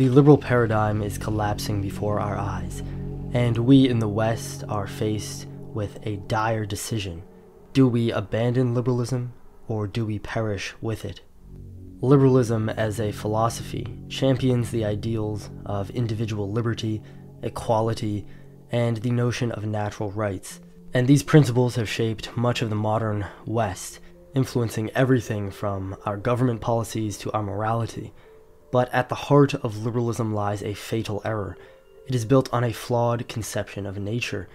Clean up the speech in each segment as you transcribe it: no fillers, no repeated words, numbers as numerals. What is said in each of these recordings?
The liberal paradigm is collapsing before our eyes, and we in the West are faced with a dire decision. Do we abandon liberalism, or do we perish with it? Liberalism as a philosophy champions the ideals of individual liberty, equality, and the notion of natural rights. And these principles have shaped much of the modern West, influencing everything from our government policies to our morality. But at the heart of liberalism lies a fatal error. It is built on a flawed conception of nature,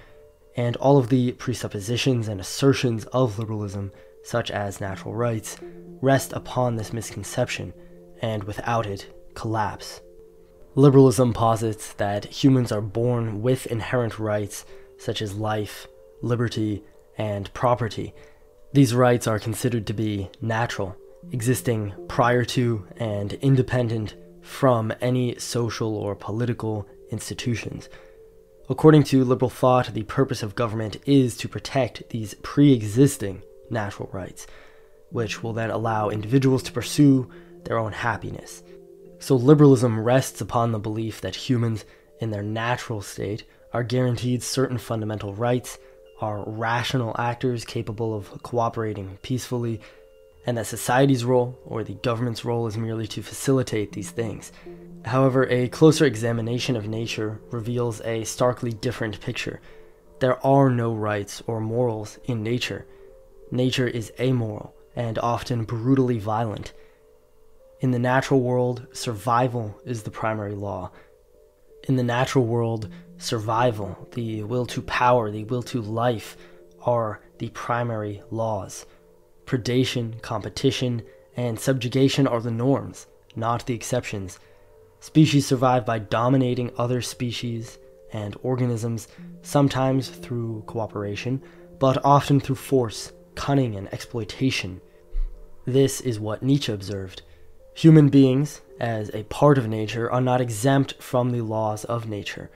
and all of the presuppositions and assertions of liberalism, such as natural rights, rest upon this misconception, and without it, collapse. Liberalism posits that humans are born with inherent rights, such as life, liberty, and property. These rights are considered to be natural, existing prior to and independent from any social or political institutions. According to liberal thought, the purpose of government is to protect these pre-existing natural rights, which will then allow individuals to pursue their own happiness. So liberalism rests upon the belief that humans in their natural state are guaranteed certain fundamental rights, are rational actors capable of cooperating peacefully, and that society's role, or the government's role, is merely to facilitate these things. However, a closer examination of nature reveals a starkly different picture. There are no rights or morals in nature. Nature is amoral and often brutally violent. In the natural world, survival is the primary law. In the natural world, survival, the will to power, the will to life, are the primary laws. Predation, competition, and subjugation are the norms, not the exceptions. Species survive by dominating other species and organisms, sometimes through cooperation, but often through force, cunning, and exploitation. This is what Nietzsche observed. Human beings, as a part of nature, are not exempt from the laws of nature.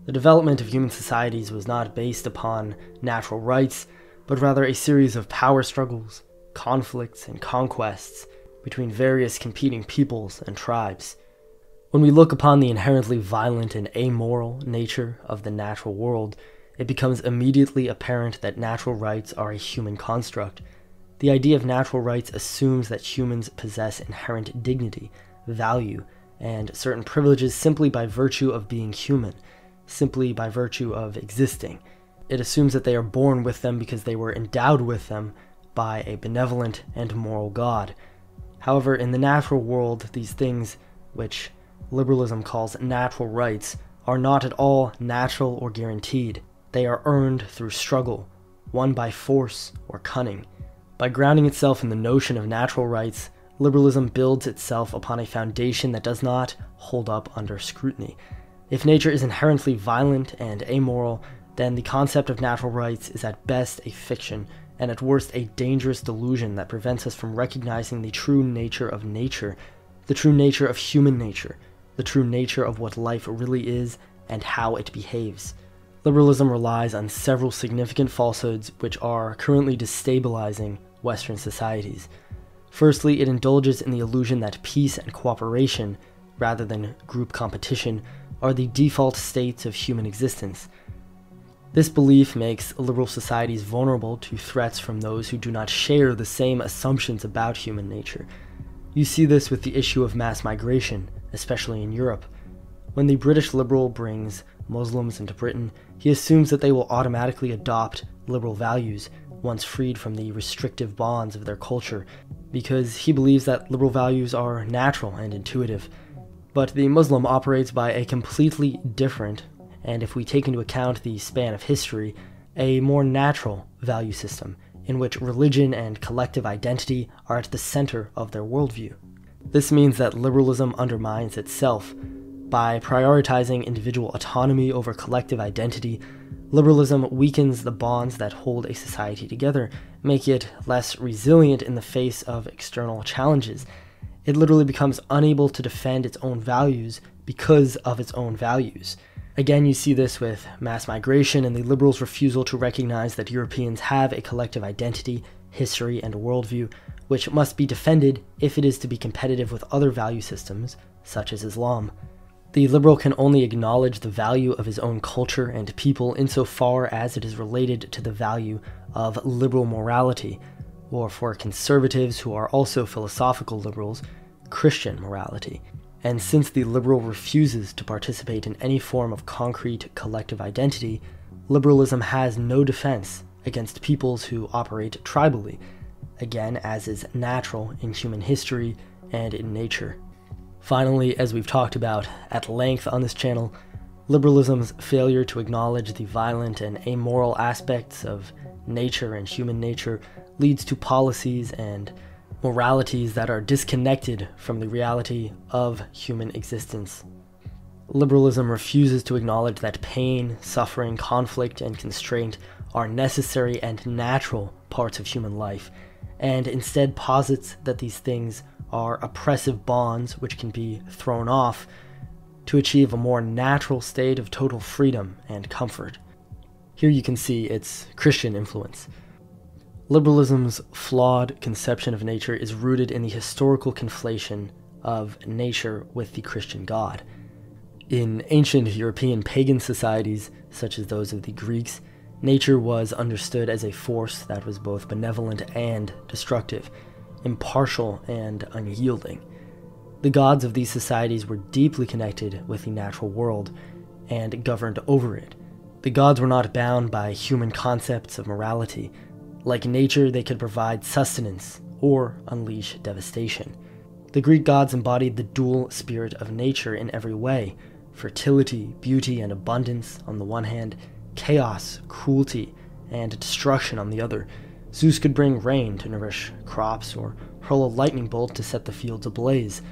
The development of human societies was not based upon natural rights, but rather a series of power struggles, conflicts, and conquests between various competing peoples and tribes. When we look upon the inherently violent and amoral nature of the natural world, it becomes immediately apparent that natural rights are a human construct. The idea of natural rights assumes that humans possess inherent dignity, value, and certain privileges simply by virtue of being human, simply by virtue of existing. It assumes that they are born with them because they were endowed with them by a benevolent and moral God. However, in the natural world, these things, which liberalism calls natural rights, are not at all natural or guaranteed. They are earned through struggle, won by force or cunning. By grounding itself in the notion of natural rights, liberalism builds itself upon a foundation that does not hold up under scrutiny. If nature is inherently violent and amoral, then the concept of natural rights is at best a fiction, and at worst a dangerous delusion that prevents us from recognizing the true nature of nature, the true nature of human nature, the true nature of what life really is and how it behaves. Liberalism relies on several significant falsehoods which are currently destabilizing Western societies. Firstly, it indulges in the illusion that peace and cooperation, rather than group competition, are the default states of human existence. This belief makes liberal societies vulnerable to threats from those who do not share the same assumptions about human nature. You see this with the issue of mass migration, especially in Europe. When the British liberal brings Muslims into Britain, he assumes that they will automatically adopt liberal values once freed from the restrictive bonds of their culture, because he believes that liberal values are natural and intuitive. But the Muslim operates by a completely different, and if we take into account the span of history, a more natural value system, in which religion and collective identity are at the center of their worldview. This means that liberalism undermines itself. By prioritizing individual autonomy over collective identity, liberalism weakens the bonds that hold a society together, make it less resilient in the face of external challenges. It literally becomes unable to defend its own values because of its own values. Again, you see this with mass migration and the liberals' refusal to recognize that Europeans have a collective identity, history, and worldview, which must be defended if it is to be competitive with other value systems, such as Islam. The liberal can only acknowledge the value of his own culture and people insofar as it is related to the value of liberal morality, or for conservatives who are also philosophical liberals, Christian morality. And since the liberal refuses to participate in any form of concrete collective identity, liberalism has no defense against peoples who operate tribally, again, as is natural in human history and in nature. Finally, as we've talked about at length on this channel, liberalism's failure to acknowledge the violent and amoral aspects of nature and human nature leads to policies and moralities that are disconnected from the reality of human existence. Liberalism refuses to acknowledge that pain, suffering, conflict, and constraint are necessary and natural parts of human life, and instead posits that these things are oppressive bonds which can be thrown off to achieve a more natural state of total freedom and comfort. Here you can see its Christian influence. Liberalism's flawed conception of nature is rooted in the historical conflation of nature with the Christian God. In ancient European pagan societies, such as those of the Greeks, nature was understood as a force that was both benevolent and destructive, impartial and unyielding. The gods of these societies were deeply connected with the natural world and governed over it. The gods were not bound by human concepts of morality. Like nature, they could provide sustenance or unleash devastation. The Greek gods embodied the dual spirit of nature in every way: fertility, beauty, and abundance on the one hand, chaos, cruelty, and destruction on the other. Zeus could bring rain to nourish crops or hurl a lightning bolt to set the fields ablaze.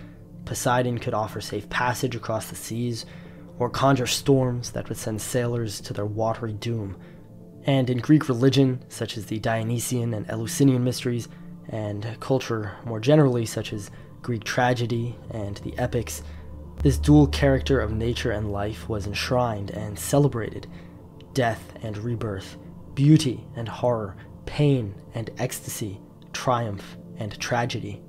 Poseidon could offer safe passage across the seas, or conjure storms that would send sailors to their watery doom. And in Greek religion, such as the Dionysian and Eleusinian mysteries, and culture more generally, such as Greek tragedy and the epics, this dual character of nature and life was enshrined and celebrated. Death and rebirth, beauty and horror, pain and ecstasy, triumph and tragedy.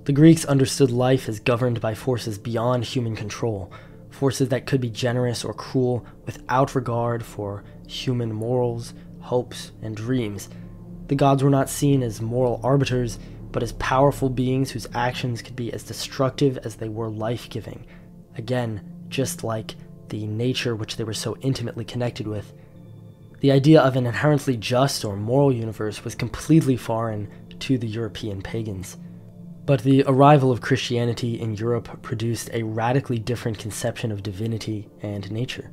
The Greeks understood life as governed by forces beyond human control, forces that could be generous or cruel without regard for human morals, hopes, and dreams. The gods were not seen as moral arbiters, but as powerful beings whose actions could be as destructive as they were life-giving. Again, just like the nature which they were so intimately connected with. The idea of an inherently just or moral universe was completely foreign to the European pagans. But the arrival of Christianity in Europe produced a radically different conception of divinity and nature.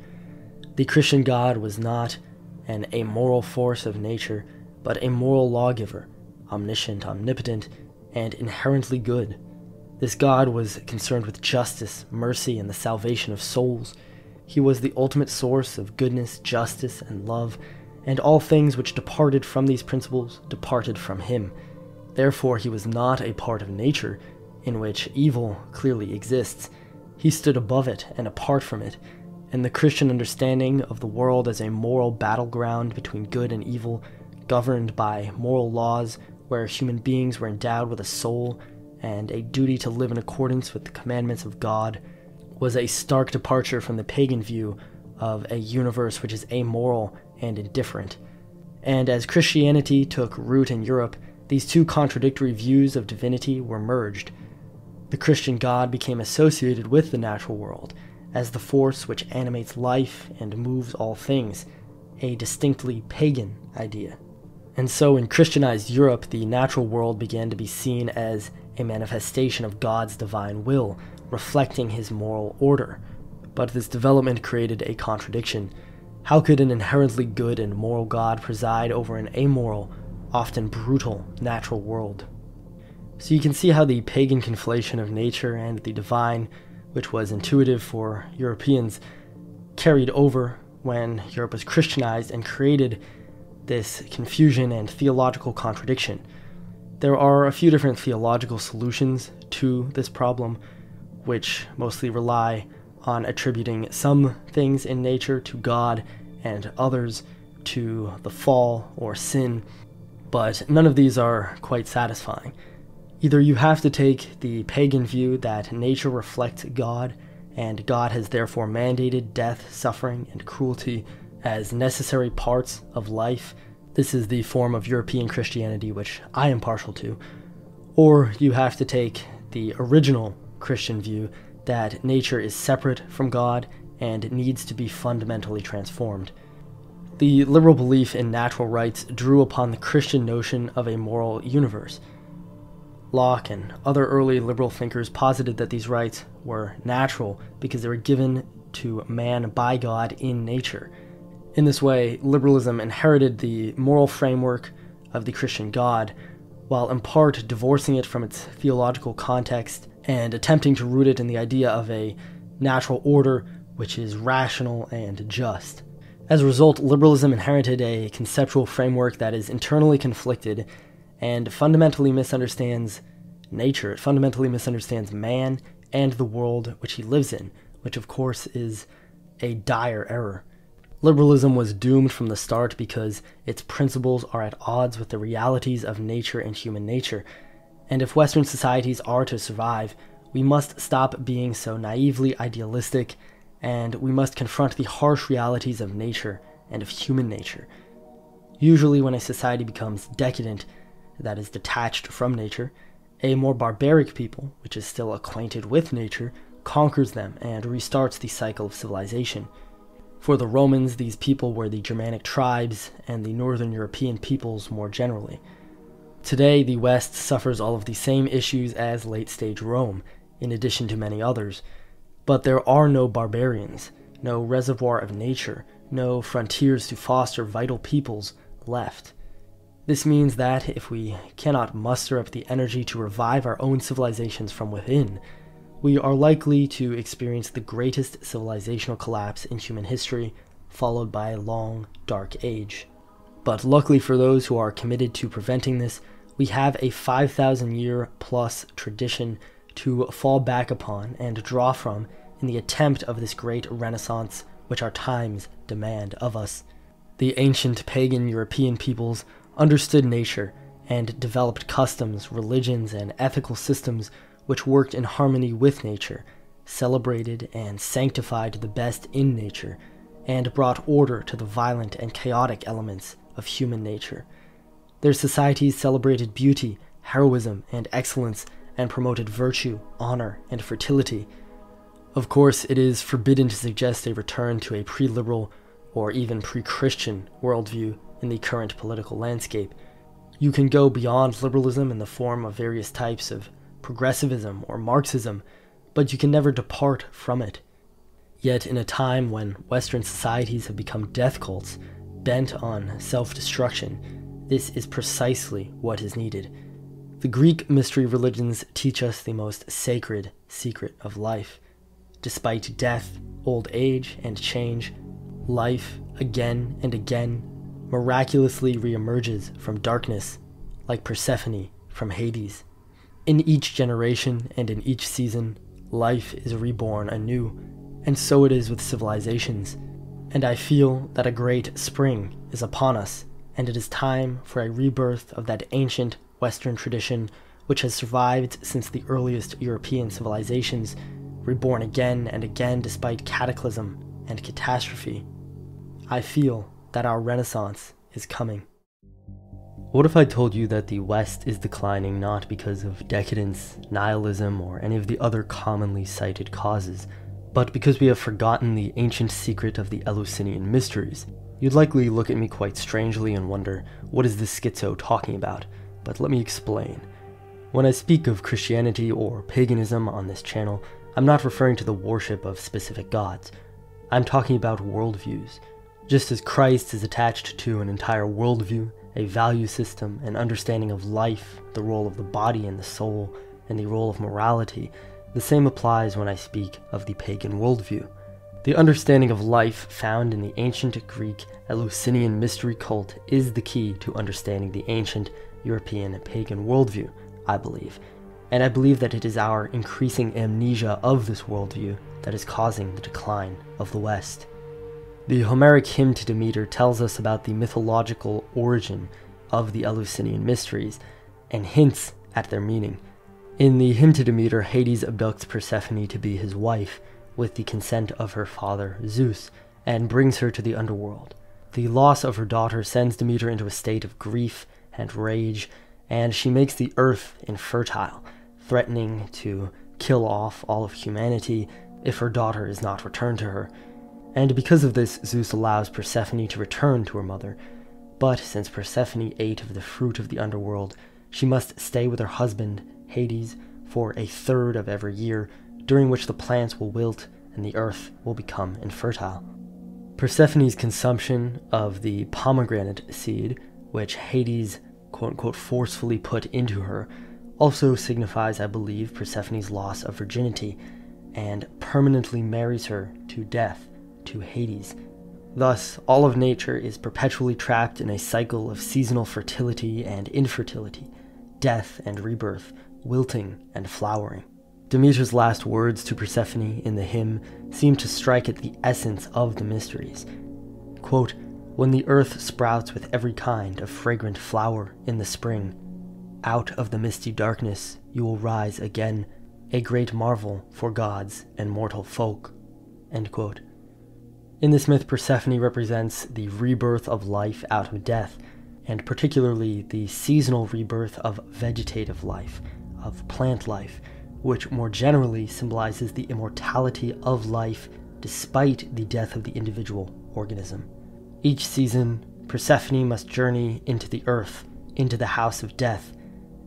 The Christian God was not an amoral force of nature, but a moral lawgiver, omniscient, omnipotent, and inherently good. This God was concerned with justice, mercy, and the salvation of souls. He was the ultimate source of goodness, justice, and love, and all things which departed from these principles departed from him. Therefore, he was not a part of nature, in which evil clearly exists. He stood above it and apart from it, and the Christian understanding of the world as a moral battleground between good and evil, governed by moral laws where human beings were endowed with a soul and a duty to live in accordance with the commandments of God, was a stark departure from the pagan view of a universe which is amoral and indifferent. And as Christianity took root in Europe, these two contradictory views of divinity were merged. The Christian God became associated with the natural world as the force which animates life and moves all things, a distinctly pagan idea. And so in Christianized Europe, the natural world began to be seen as a manifestation of God's divine will, reflecting his moral order. But this development created a contradiction. How could an inherently good and moral God preside over an amoral, often brutal, natural world? So you can see how the pagan conflation of nature and the divine, which was intuitive for Europeans, carried over when Europe was Christianized and created this confusion and theological contradiction. There are a few different theological solutions to this problem, which mostly rely on attributing some things in nature to God and others to the fall or sin. But none of these are quite satisfying. Either you have to take the pagan view that nature reflects God, and God has therefore mandated death, suffering, and cruelty as necessary parts of life. This is the form of European Christianity which I am partial to. Or you have to take the original Christian view that nature is separate from God and needs to be fundamentally transformed. The liberal belief in natural rights drew upon the Christian notion of a moral universe. Locke and other early liberal thinkers posited that these rights were natural because they were given to man by God in nature. In this way, liberalism inherited the moral framework of the Christian God, while in part divorcing it from its theological context and attempting to root it in the idea of a natural order which is rational and just. As a result, liberalism inherited a conceptual framework that is internally conflicted and fundamentally misunderstands nature. It fundamentally misunderstands man and the world which he lives in, which of course is a dire error. Liberalism was doomed from the start because its principles are at odds with the realities of nature and human nature, and if Western societies are to survive, we must stop being so naively idealistic, and we must confront the harsh realities of nature and of human nature. Usually when a society becomes decadent, that is detached from nature, a more barbaric people, which is still acquainted with nature, conquers them and restarts the cycle of civilization. For the Romans, these people were the Germanic tribes and the Northern European peoples more generally. Today, the West suffers all of the same issues as late-stage Rome, in addition to many others, but there are no barbarians, no reservoir of nature, no frontiers to foster vital peoples left. This means that if we cannot muster up the energy to revive our own civilizations from within, we are likely to experience the greatest civilizational collapse in human history, followed by a long, dark age. But luckily for those who are committed to preventing this, we have a 5,000-year-plus tradition to fall back upon and draw from in the attempt of this great renaissance which our times demand of us. The ancient pagan European peoples understood nature and developed customs, religions, and ethical systems which worked in harmony with nature, celebrated and sanctified the best in nature, and brought order to the violent and chaotic elements of human nature. Their societies celebrated beauty, heroism, and excellence, and promoted virtue, honor, and fertility. Of course, it is forbidden to suggest a return to a pre-liberal or even pre-Christian worldview in the current political landscape. You can go beyond liberalism in the form of various types of progressivism or Marxism, but you can never depart from it. Yet in a time when Western societies have become death cults, bent on self-destruction, this is precisely what is needed. The Greek mystery religions teach us the most sacred secret of life. Despite death, old age, and change, life, again and again, miraculously reemerges from darkness, like Persephone from Hades. In each generation and in each season, life is reborn anew, and so it is with civilizations. And I feel that a great spring is upon us, and it is time for a rebirth of that ancient Western tradition which has survived since the earliest European civilizations, reborn again and again despite cataclysm and catastrophe. I feel that our Renaissance is coming. What if I told you that the West is declining not because of decadence, nihilism, or any of the other commonly cited causes, but because we have forgotten the ancient secret of the Eleusinian mysteries? You'd likely look at me quite strangely and wonder, what is this schizo talking about? But let me explain. When I speak of Christianity or paganism on this channel, I'm not referring to the worship of specific gods. I'm talking about worldviews. Just as Christ is attached to an entire worldview, a value system, an understanding of life, the role of the body and the soul, and the role of morality, the same applies when I speak of the pagan worldview. The understanding of life found in the ancient Greek Eleusinian mystery cult is the key to understanding the ancient European pagan worldview, I believe. And I believe that it is our increasing amnesia of this worldview that is causing the decline of the West. The Homeric hymn to Demeter tells us about the mythological origin of the Eleusinian mysteries, and hints at their meaning. In the hymn to Demeter, Hades abducts Persephone to be his wife, with the consent of her father Zeus, and brings her to the underworld. The loss of her daughter sends Demeter into a state of grief and rage, and she makes the earth infertile, threatening to kill off all of humanity if her daughter is not returned to her. And because of this, Zeus allows Persephone to return to her mother. But since Persephone ate of the fruit of the underworld, she must stay with her husband, Hades, for a third of every year, during which the plants will wilt and the earth will become infertile. Persephone's consumption of the pomegranate seed, which Hades quote-unquote forcefully put into her, also signifies, I believe, Persephone's loss of virginity, and permanently marries her to death, to Hades. Thus, all of nature is perpetually trapped in a cycle of seasonal fertility and infertility, death and rebirth, wilting and flowering. Demeter's last words to Persephone in the hymn seem to strike at the essence of the mysteries. Quote, "When the earth sprouts with every kind of fragrant flower in the spring, out of the misty darkness you will rise again, a great marvel for gods and mortal folk." End quote. In this myth, Persephone represents the rebirth of life out of death, and particularly the seasonal rebirth of vegetative life, of plant life, which more generally symbolizes the immortality of life despite the death of the individual organism. Each season, Persephone must journey into the earth, into the house of death,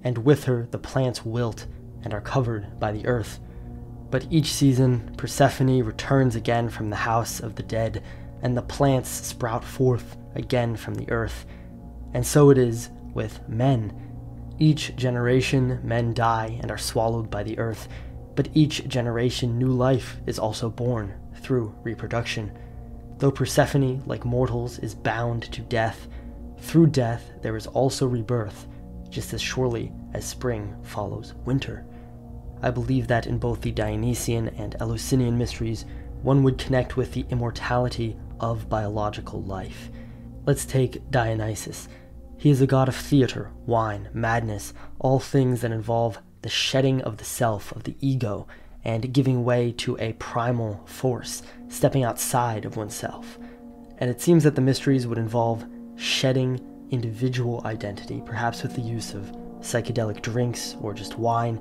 and with her the plants wilt and are covered by the earth. But each season, Persephone returns again from the house of the dead, and the plants sprout forth again from the earth. And so it is with men. Each generation, men die and are swallowed by the earth, but each generation, new life is also born through reproduction. Though Persephone, like mortals, is bound to death, through death there is also rebirth, just as surely as spring follows winter. I believe that in both the Dionysian and Eleusinian mysteries, one would connect with the immortality of biological life. Let's take Dionysus. He is a god of theater, wine, madness, all things that involve the shedding of the self, of the ego, and giving way to a primal force, stepping outside of oneself. And it seems that the mysteries would involve shedding individual identity, perhaps with the use of psychedelic drinks or just wine,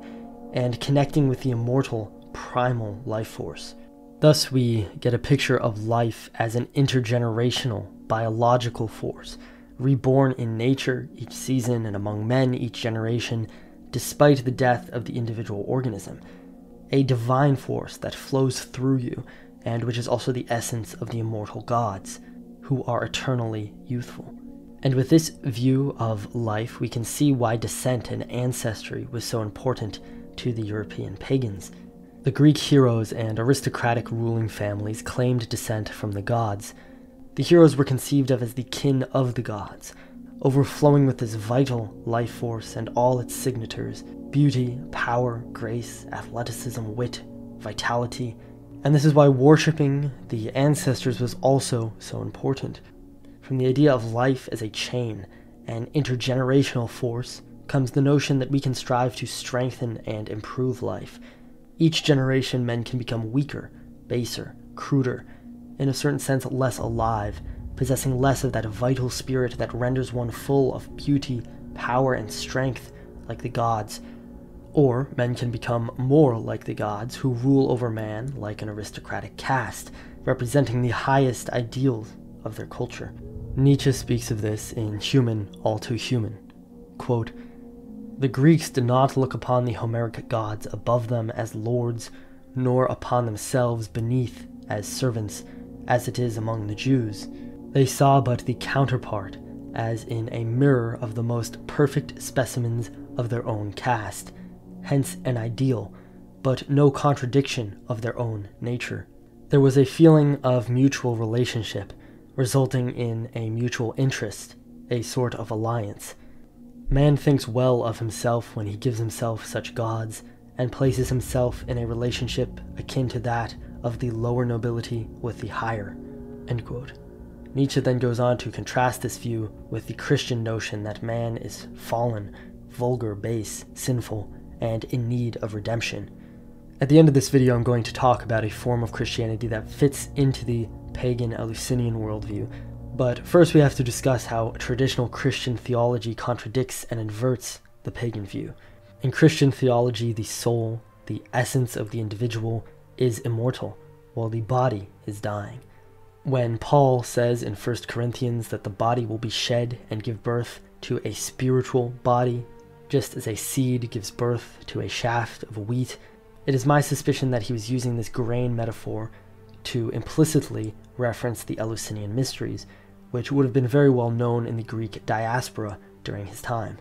and connecting with the immortal, primal life force. Thus we get a picture of life as an intergenerational, biological force, reborn in nature each season and among men each generation, despite the death of the individual organism. A divine force that flows through you, and which is also the essence of the immortal gods, who are eternally youthful. And with this view of life, we can see why descent and ancestry was so important to the European pagans. The Greek heroes and aristocratic ruling families claimed descent from the gods. The heroes were conceived of as the kin of the gods, overflowing with this vital life force and all its signatures: beauty, power, grace, athleticism, wit, vitality. And this is why worshipping the ancestors was also so important. From the idea of life as a chain, an intergenerational force, comes the notion that we can strive to strengthen and improve life. Each generation, men can become weaker, baser, cruder, in a certain sense less alive, possessing less of that vital spirit that renders one full of beauty, power, and strength like the gods. Or men can become more like the gods, who rule over man like an aristocratic caste, representing the highest ideals of their culture. Nietzsche speaks of this in Human, All Too Human. Quote, "The Greeks did not look upon the Homeric gods above them as lords, nor upon themselves beneath as servants, as it is among the Jews. They saw but the counterpart, as in a mirror of the most perfect specimens of their own caste, hence an ideal, but no contradiction of their own nature. There was a feeling of mutual relationship, resulting in a mutual interest, a sort of alliance. Man thinks well of himself when he gives himself such gods, and places himself in a relationship akin to that of the lower nobility with the higher." End quote. Nietzsche then goes on to contrast this view with the Christian notion that man is fallen, vulgar, base, sinful, and in need of redemption. At the end of this video, I'm going to talk about a form of Christianity that fits into the pagan Eleusinian worldview, but first we have to discuss how traditional Christian theology contradicts and inverts the pagan view. In Christian theology, the soul, the essence of the individual, is immortal, while the body is dying. When Paul says in 1 Corinthians that the body will be shed and give birth to a spiritual body, just as a seed gives birth to a shaft of wheat, it is my suspicion that he was using this grain metaphor to implicitly reference the Eleusinian mysteries, which would have been very well known in the Greek diaspora during his time.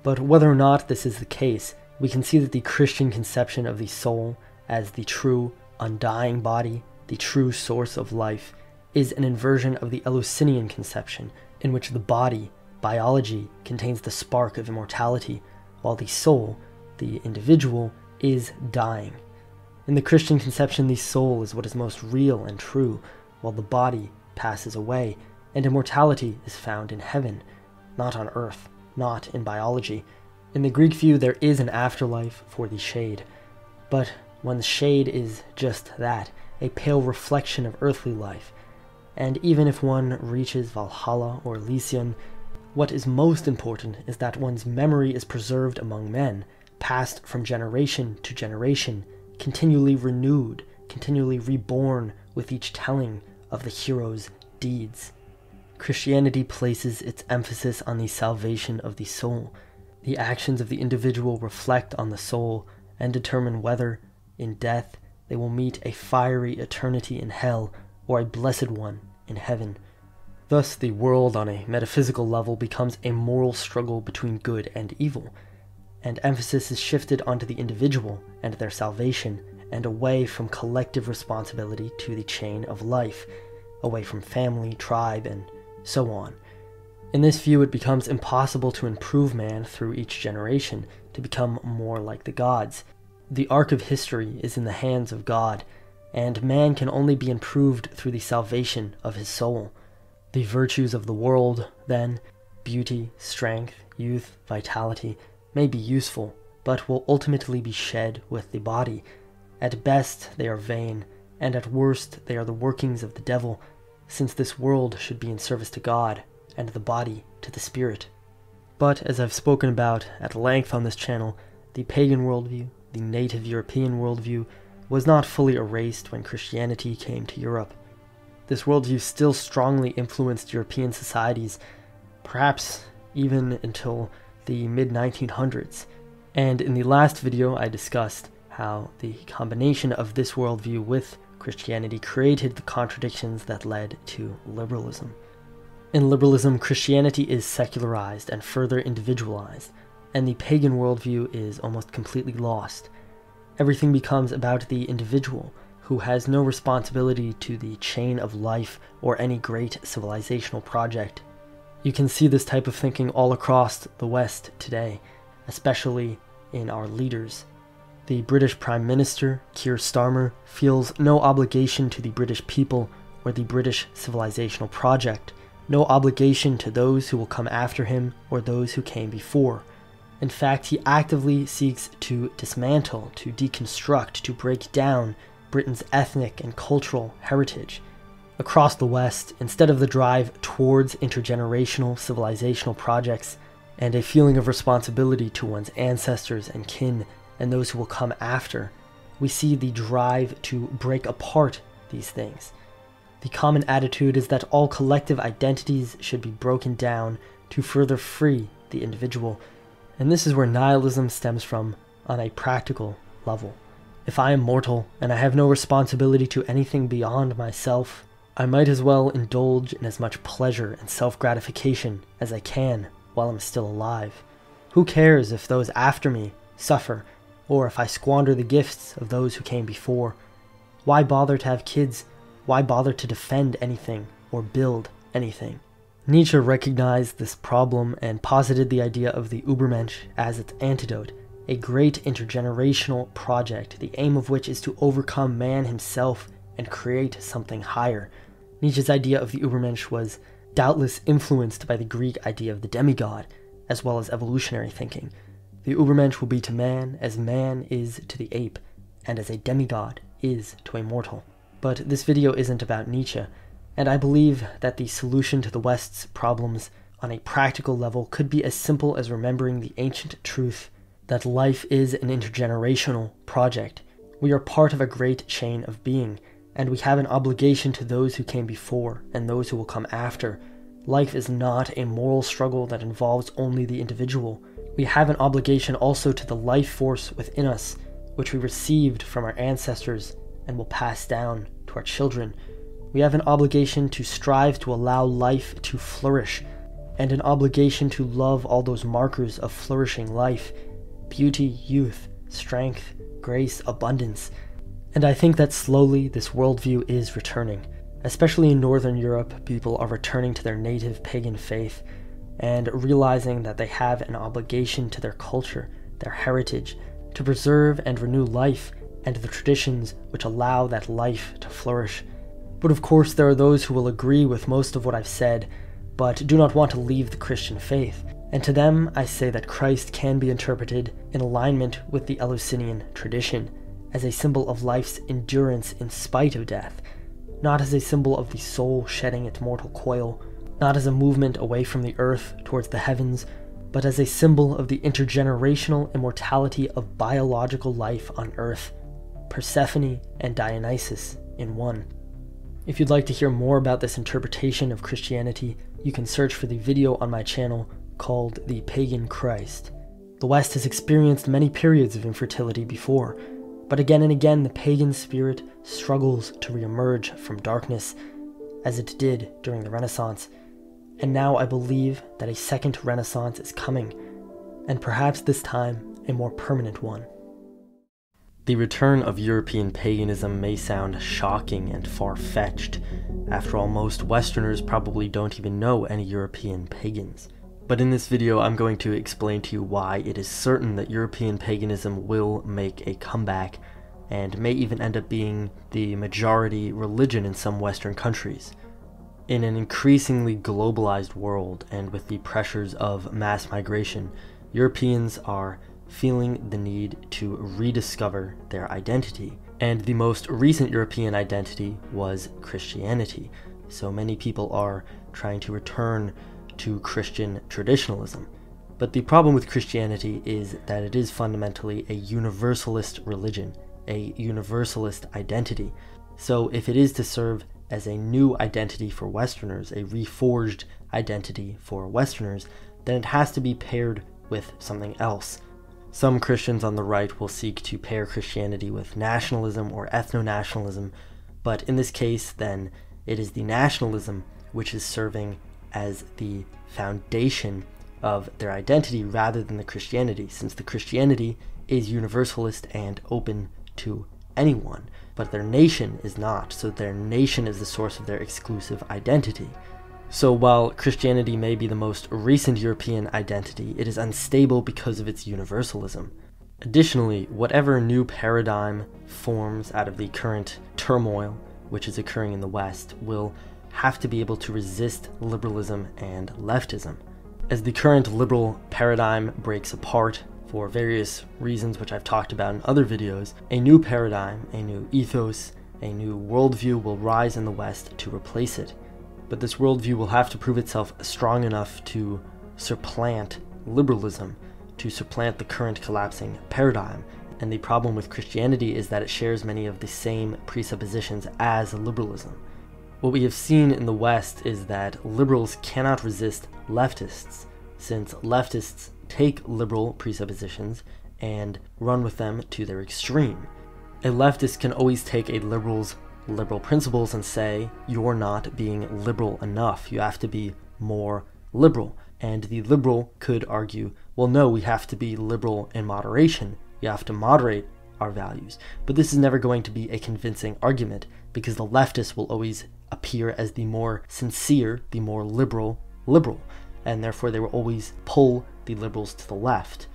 But whether or not this is the case, we can see that the Christian conception of the soul as the true, undying body, the true source of life, is an inversion of the Eleusinian conception, in which the body, biology, contains the spark of immortality, while the soul, the individual, is dying. In the Christian conception, the soul is what is most real and true, while the body passes away, and immortality is found in heaven, not on earth, not in biology. In the Greek view, there is an afterlife for the shade, but one's shade is just that, a pale reflection of earthly life. And even if one reaches Valhalla or Elysium, what is most important is that one's memory is preserved among men, passed from generation to generation, continually renewed, continually reborn with each telling of the hero's deeds. Christianity places its emphasis on the salvation of the soul. The actions of the individual reflect on the soul and determine whether, in death, they will meet a fiery eternity in hell or a blessed one in heaven. Thus, the world on a metaphysical level becomes a moral struggle between good and evil, and emphasis is shifted onto the individual and their salvation, and away from collective responsibility to the chain of life, away from family, tribe, and so on. In this view, it becomes impossible to improve man through each generation, to become more like the gods. The arc of history is in the hands of God, and man can only be improved through the salvation of his soul. The virtues of the world, then, beauty, strength, youth, vitality, may be useful, but will ultimately be shed with the body. At best, they are vain, and at worst, they are the workings of the devil, since this world should be in service to God, and the body to the spirit. But, as I've spoken about at length on this channel, the pagan worldview, the native European worldview, was not fully erased when Christianity came to Europe. This worldview still strongly influenced European societies, perhaps even until the mid-1900s. And in the last video, I discussed how the combination of this worldview with Christianity created the contradictions that led to liberalism. In liberalism, Christianity is secularized and further individualized, and the pagan worldview is almost completely lost. Everything becomes about the individual, who has no responsibility to the chain of life or any great civilizational project. You can see this type of thinking all across the West today, especially in our leaders. The British Prime Minister, Keir Starmer, feels no obligation to the British people or the British civilizational project, no obligation to those who will come after him or those who came before. In fact, he actively seeks to dismantle, to deconstruct, to break down Britain's ethnic and cultural heritage. Across the West, instead of the drive towards intergenerational civilizational projects and a feeling of responsibility to one's ancestors and kin and those who will come after, we see the drive to break apart these things. The common attitude is that all collective identities should be broken down to further free the individual, and this is where nihilism stems from on a practical level. If I am mortal and I have no responsibility to anything beyond myself, I might as well indulge in as much pleasure and self-gratification as I can while I'm still alive. Who cares if those after me suffer, or if I squander the gifts of those who came before? Why bother to have kids? Why bother to defend anything or build anything? Nietzsche recognized this problem and posited the idea of the Übermensch as its antidote, a great intergenerational project, the aim of which is to overcome man himself and create something higher. Nietzsche's idea of the Übermensch was doubtless influenced by the Greek idea of the demigod, as well as evolutionary thinking. The Übermensch will be to man as man is to the ape, and as a demigod is to a mortal. But this video isn't about Nietzsche, and I believe that the solution to the West's problems on a practical level could be as simple as remembering the ancient truth that life is an intergenerational project. We are part of a great chain of being, and we have an obligation to those who came before and those who will come after. Life is not a moral struggle that involves only the individual. We have an obligation also to the life force within us, which we received from our ancestors and will pass down to our children. We have an obligation to strive to allow life to flourish, and an obligation to love all those markers of flourishing life: beauty, youth, strength, grace, abundance. And I think that slowly this worldview is returning. Especially in Northern Europe, people are returning to their native pagan faith and realizing that they have an obligation to their culture, their heritage, to preserve and renew life and the traditions which allow that life to flourish. But of course, there are those who will agree with most of what I've said, but do not want to leave the Christian faith. And to them, I say that Christ can be interpreted in alignment with the Eleusinian tradition, as a symbol of life's endurance in spite of death, not as a symbol of the soul shedding its mortal coil, not as a movement away from the earth towards the heavens, but as a symbol of the intergenerational immortality of biological life on earth, Persephone and Dionysus in one. If you'd like to hear more about this interpretation of Christianity, you can search for the video on my channel called The Pagan Christ. The West has experienced many periods of infertility before, but again and again the pagan spirit struggles to re-emerge from darkness, as it did during the Renaissance. And now I believe that a second Renaissance is coming, and perhaps this time a more permanent one. The return of European paganism may sound shocking and far-fetched. After all, most Westerners probably don't even know any European pagans. But in this video, I'm going to explain to you why it is certain that European paganism will make a comeback, and may even end up being the majority religion in some Western countries. In an increasingly globalized world, and with the pressures of mass migration, Europeans are feeling the need to rediscover their identity. And the most recent European identity was Christianity. So many people are trying to return to Christian traditionalism. But the problem with Christianity is that it is fundamentally a universalist religion, a universalist identity. So if it is to serve as a new identity for Westerners, a reforged identity for Westerners, then it has to be paired with something else. Some Christians on the right will seek to pair Christianity with nationalism or ethno-nationalism, but in this case, then, it is the nationalism which is serving as the foundation of their identity rather than the Christianity, since the Christianity is universalist and open to anyone, but their nation is not, so their nation is the source of their exclusive identity. So while Christianity may be the most recent European identity, it is unstable because of its universalism. Additionally, whatever new paradigm forms out of the current turmoil which is occurring in the West will have to be able to resist liberalism and leftism. As the current liberal paradigm breaks apart for various reasons which I've talked about in other videos, a new paradigm, a new ethos, a new worldview will rise in the West to replace it. But this worldview will have to prove itself strong enough to supplant liberalism, to supplant the current collapsing paradigm. And the problem with Christianity is that it shares many of the same presuppositions as liberalism. What we have seen in the West is that liberals cannot resist leftists, since leftists take liberal presuppositions and run with them to their extreme. A leftist can always take a liberal's liberal principles and say, you're not being liberal enough, you have to be more liberal. And the liberal could argue, well, no, we have to be liberal in moderation, we have to moderate our values. But this is never going to be a convincing argument, because the leftist will always appear as the more sincere, the more liberal, and therefore they will always pull the liberals to the left.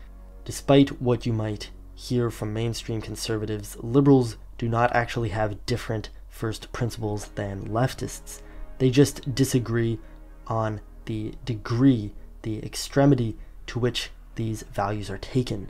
Despite what you might hear from mainstream conservatives, liberals do not actually have different first principles than leftists. They just disagree on the degree, the extremity to which these values are taken.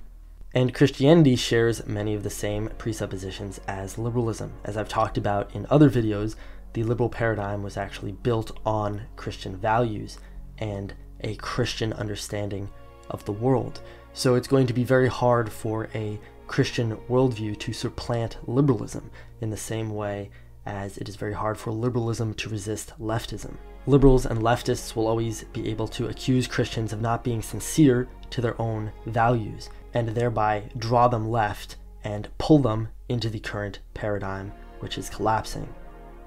And Christianity shares many of the same presuppositions as liberalism. As I've talked about in other videos, the liberal paradigm was actually built on Christian values and a Christian understanding of the world. So it's going to be very hard for a Christian worldview to supplant liberalism in the same way as it is very hard for liberalism to resist leftism. Liberals and leftists will always be able to accuse Christians of not being sincere to their own values, and thereby draw them left and pull them into the current paradigm, which is collapsing.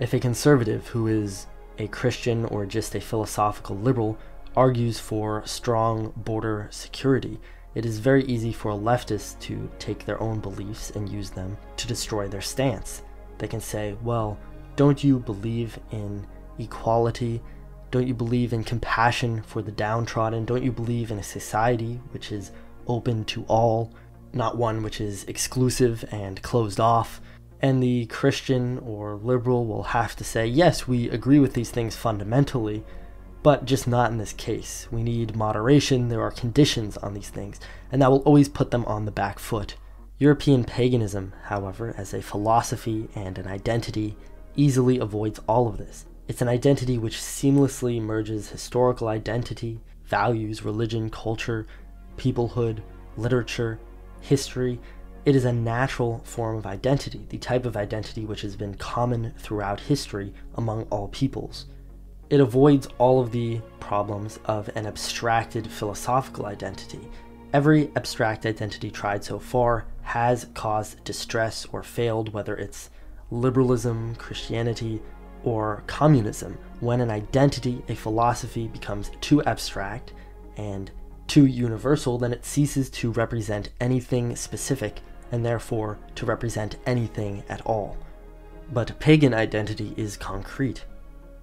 If a conservative who is a Christian or just a philosophical liberal argues for strong border security, it is very easy for a leftist to take their own beliefs and use them to destroy their stance. They can say, well, don't you believe in equality? Don't you believe in compassion for the downtrodden? Don't you believe in a society which is open to all, not one which is exclusive and closed off? And the Christian or liberal will have to say, yes, we agree with these things fundamentally, but just not in this case. We need moderation, there are conditions on these things, and that will always put them on the back foot. European paganism, however, as a philosophy and an identity, easily avoids all of this. It's an identity which seamlessly merges historical identity, values, religion, culture, peoplehood, literature, history. It is a natural form of identity, the type of identity which has been common throughout history among all peoples. It avoids all of the problems of an abstracted philosophical identity. Every abstract identity tried so far has caused distress or failed, whether it's liberalism, Christianity, or communism. When an identity, a philosophy, becomes too abstract and too universal, then it ceases to represent anything specific and therefore to represent anything at all. But pagan identity is concrete.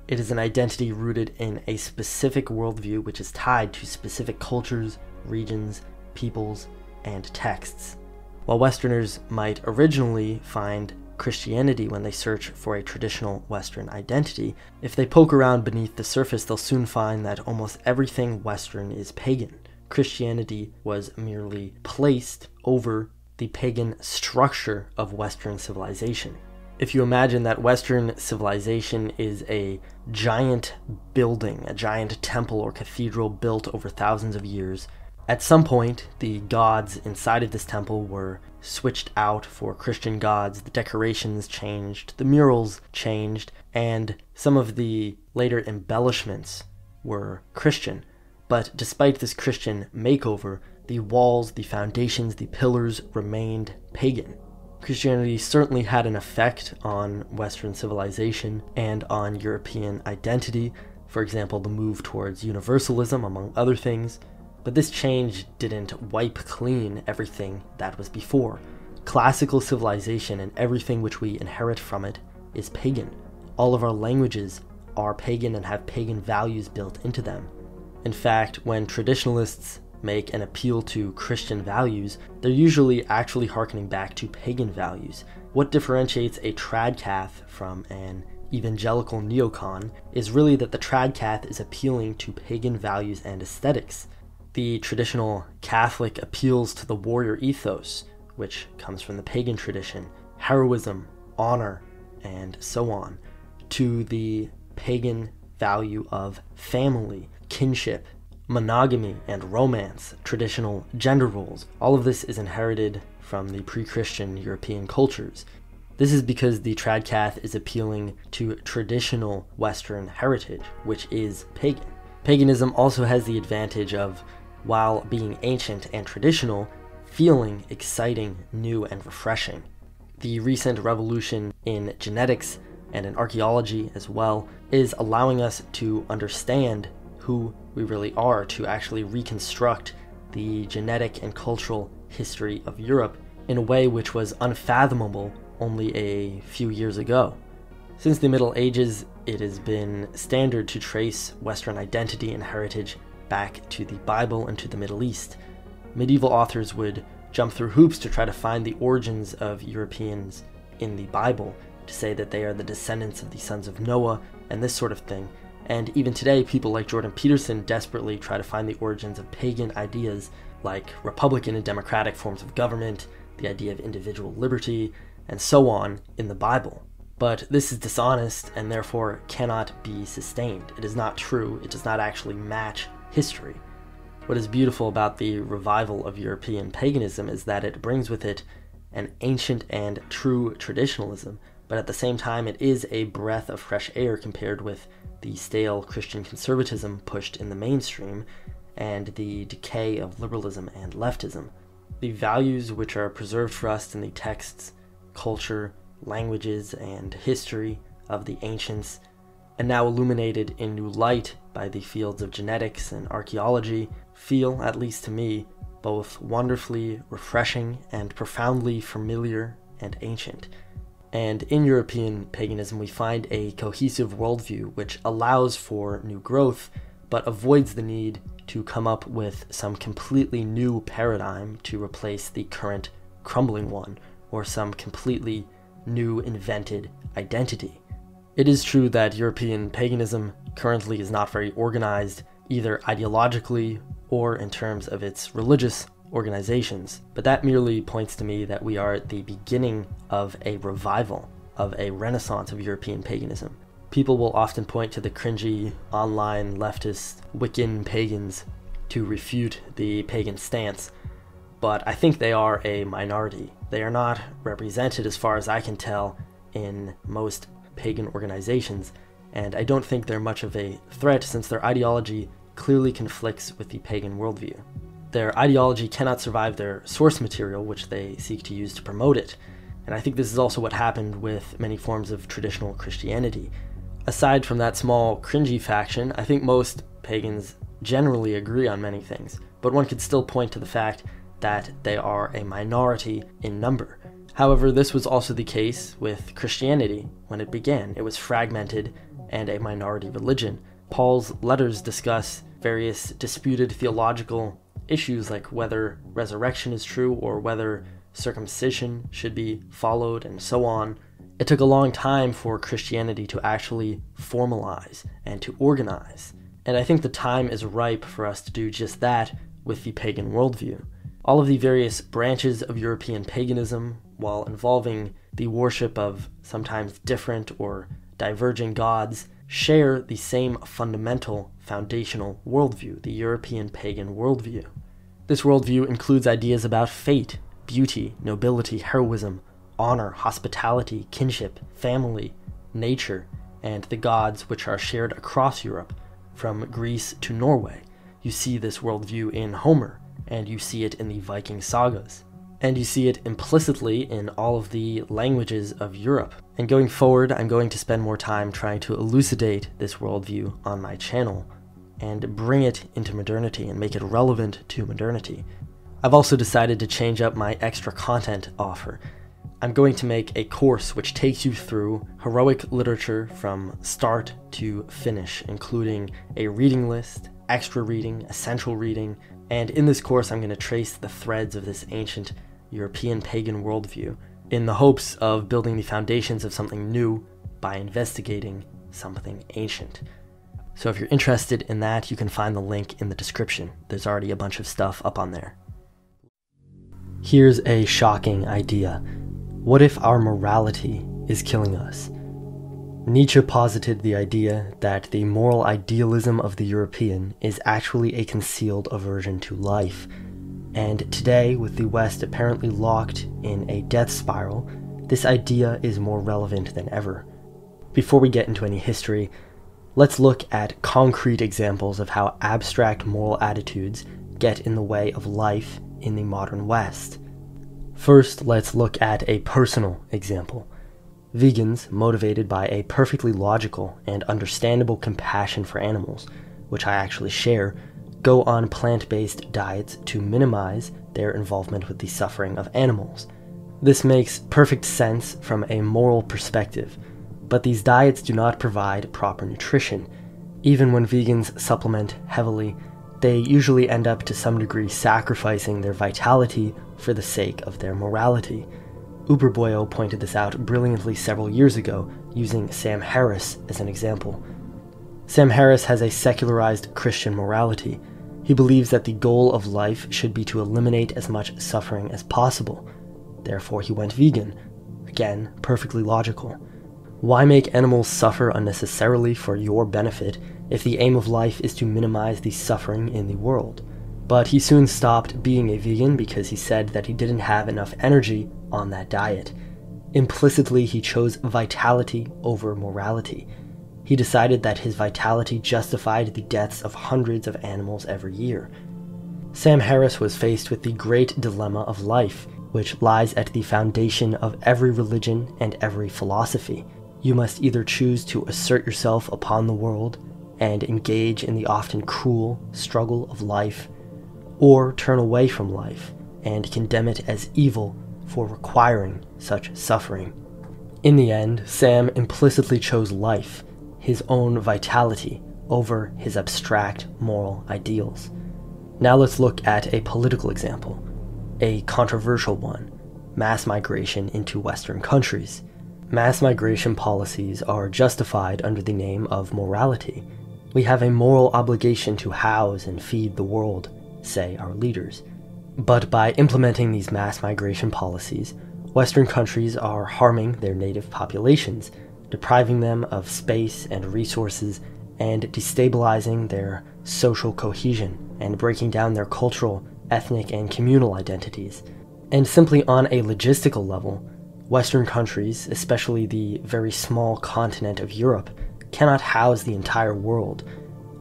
It is an identity rooted in a specific worldview which is tied to specific cultures, regions, peoples, and texts. While Westerners might originally find Christianity when they search for a traditional Western identity, if they poke around beneath the surface, they'll soon find that almost everything Western is pagan. Christianity was merely placed over the pagan structure of Western civilization. If you imagine that Western civilization is a giant building, a giant temple or cathedral built over thousands of years, at some point the gods inside of this temple were switched out for Christian gods, the decorations changed, the murals changed, and some of the later embellishments were Christian. But despite this Christian makeover, the walls, the foundations, the pillars remained pagan. Christianity certainly had an effect on Western civilization and on European identity, for example, the move towards universalism, among other things, but this change didn't wipe clean everything that was before. Classical civilization and everything which we inherit from it is pagan. All of our languages are pagan and have pagan values built into them. In fact, when traditionalists make an appeal to Christian values, they're usually actually hearkening back to pagan values. What differentiates a tradcath from an evangelical neocon is really that the tradcath is appealing to pagan values and aesthetics. The traditional Catholic appeals to the warrior ethos, which comes from the pagan tradition, heroism, honor, and so on, to the pagan value of family, kinship, monogamy, and romance, traditional gender roles. All of this is inherited from the pre-Christian European cultures. This is because the tradcath is appealing to traditional Western heritage, which is pagan. Paganism also has the advantage of, while being ancient and traditional, feeling exciting, new, and refreshing. The recent revolution in genetics and in archaeology as well is allowing us to understand who we really are, to actually reconstruct the genetic and cultural history of Europe in a way which was unfathomable only a few years ago. Since the Middle Ages, it has been standard to trace Western identity and heritage back to the Bible and to the Middle East. Medieval authors would jump through hoops to try to find the origins of Europeans in the Bible, to say that they are the descendants of the sons of Noah and this sort of thing. And even today, people like Jordan Peterson desperately try to find the origins of pagan ideas like Republican and Democratic forms of government, the idea of individual liberty, and so on in the Bible. But this is dishonest and therefore cannot be sustained. It is not true. It does not actually match history. What is beautiful about the revival of European paganism is that it brings with it an ancient and true traditionalism, but at the same time it is a breath of fresh air compared with the stale Christian conservatism pushed in the mainstream and the decay of liberalism and leftism. The values which are preserved for us in the texts, culture, languages, and history of the ancients, and now illuminated in new light by the fields of genetics and archaeology, feel, at least to me, both wonderfully refreshing and profoundly familiar and ancient. And in European paganism, we find a cohesive worldview which allows for new growth, but avoids the need to come up with some completely new paradigm to replace the current crumbling one, or some completely new invented identity. It is true that European paganism currently is not very organized, either ideologically or in terms of its religious organizations, but that merely points to me that we are at the beginning of a revival, of a renaissance of European paganism. People will often point to the cringy, online, leftist, Wiccan pagans to refute the pagan stance, but I think they are a minority. They are not represented, as far as I can tell, in most pagan organizations, and I don't think they're much of a threat since their ideology clearly conflicts with the pagan worldview. Their ideology cannot survive their source material, which they seek to use to promote it, and I think this is also what happened with many forms of traditional Christianity. Aside from that small, cringy faction, I think most pagans generally agree on many things, but one could still point to the fact that they are a minority in number. However, this was also the case with Christianity when it began. It was fragmented and a minority religion. Paul's letters discuss various disputed theological issues like whether resurrection is true or whether circumcision should be followed and so on. It took a long time for Christianity to actually formalize and to organize, and I think the time is ripe for us to do just that with the pagan worldview. All of the various branches of European paganism, while involving the worship of sometimes different or diverging gods, share the same fundamental, foundational worldview, the European pagan worldview. This worldview includes ideas about fate, beauty, nobility, heroism, honor, hospitality, kinship, family, nature, and the gods which are shared across Europe, from Greece to Norway. You see this worldview in Homer, and you see it in the Viking sagas, and you see it implicitly in all of the languages of Europe. And going forward, I'm going to spend more time trying to elucidate this worldview on my channel, and bring it into modernity and make it relevant to modernity. I've also decided to change up my extra content offer. I'm going to make a course which takes you through heroic literature from start to finish, including a reading list, extra reading, essential reading, and in this course I'm going to trace the threads of this ancient European pagan worldview in the hopes of building the foundations of something new by investigating something ancient. So if you're interested in that, you can find the link in the description. There's already a bunch of stuff up on there. Here's a shocking idea. What if our morality is killing us? Nietzsche posited the idea that the moral idealism of the European is actually a concealed aversion to life. And today, with the West apparently locked in a death spiral, this idea is more relevant than ever. Before we get into any history, let's look at concrete examples of how abstract moral attitudes get in the way of life in the modern West. First, let's look at a personal example. Vegans, motivated by a perfectly logical and understandable compassion for animals, which I actually share, go on plant-based diets to minimize their involvement with the suffering of animals. This makes perfect sense from a moral perspective, but these diets do not provide proper nutrition. Even when vegans supplement heavily, they usually end up to some degree sacrificing their vitality for the sake of their morality. Uberboyo pointed this out brilliantly several years ago, using Sam Harris as an example. Sam Harris has a secularized Christian morality. He believes that the goal of life should be to eliminate as much suffering as possible. Therefore, he went vegan. Again, perfectly logical. Why make animals suffer unnecessarily for your benefit if the aim of life is to minimize the suffering in the world? But he soon stopped being a vegan because he said that he didn't have enough energy on that diet. Implicitly, he chose vitality over morality. He decided that his vitality justified the deaths of hundreds of animals every year. Sam Harris was faced with the great dilemma of life, which lies at the foundation of every religion and every philosophy. You must either choose to assert yourself upon the world and engage in the often cruel struggle of life, or turn away from life and condemn it as evil for requiring such suffering. In the end, Sam implicitly chose life, his own vitality, over his abstract moral ideals. Now let's look at a political example, a controversial one: mass migration into Western countries. Mass migration policies are justified under the name of morality. We have a moral obligation to house and feed the world, say our leaders. But by implementing these mass migration policies, Western countries are harming their native populations, depriving them of space and resources, and destabilizing their social cohesion, and breaking down their cultural, ethnic, and communal identities. And simply on a logistical level, Western countries, especially the very small continent of Europe, cannot house the entire world.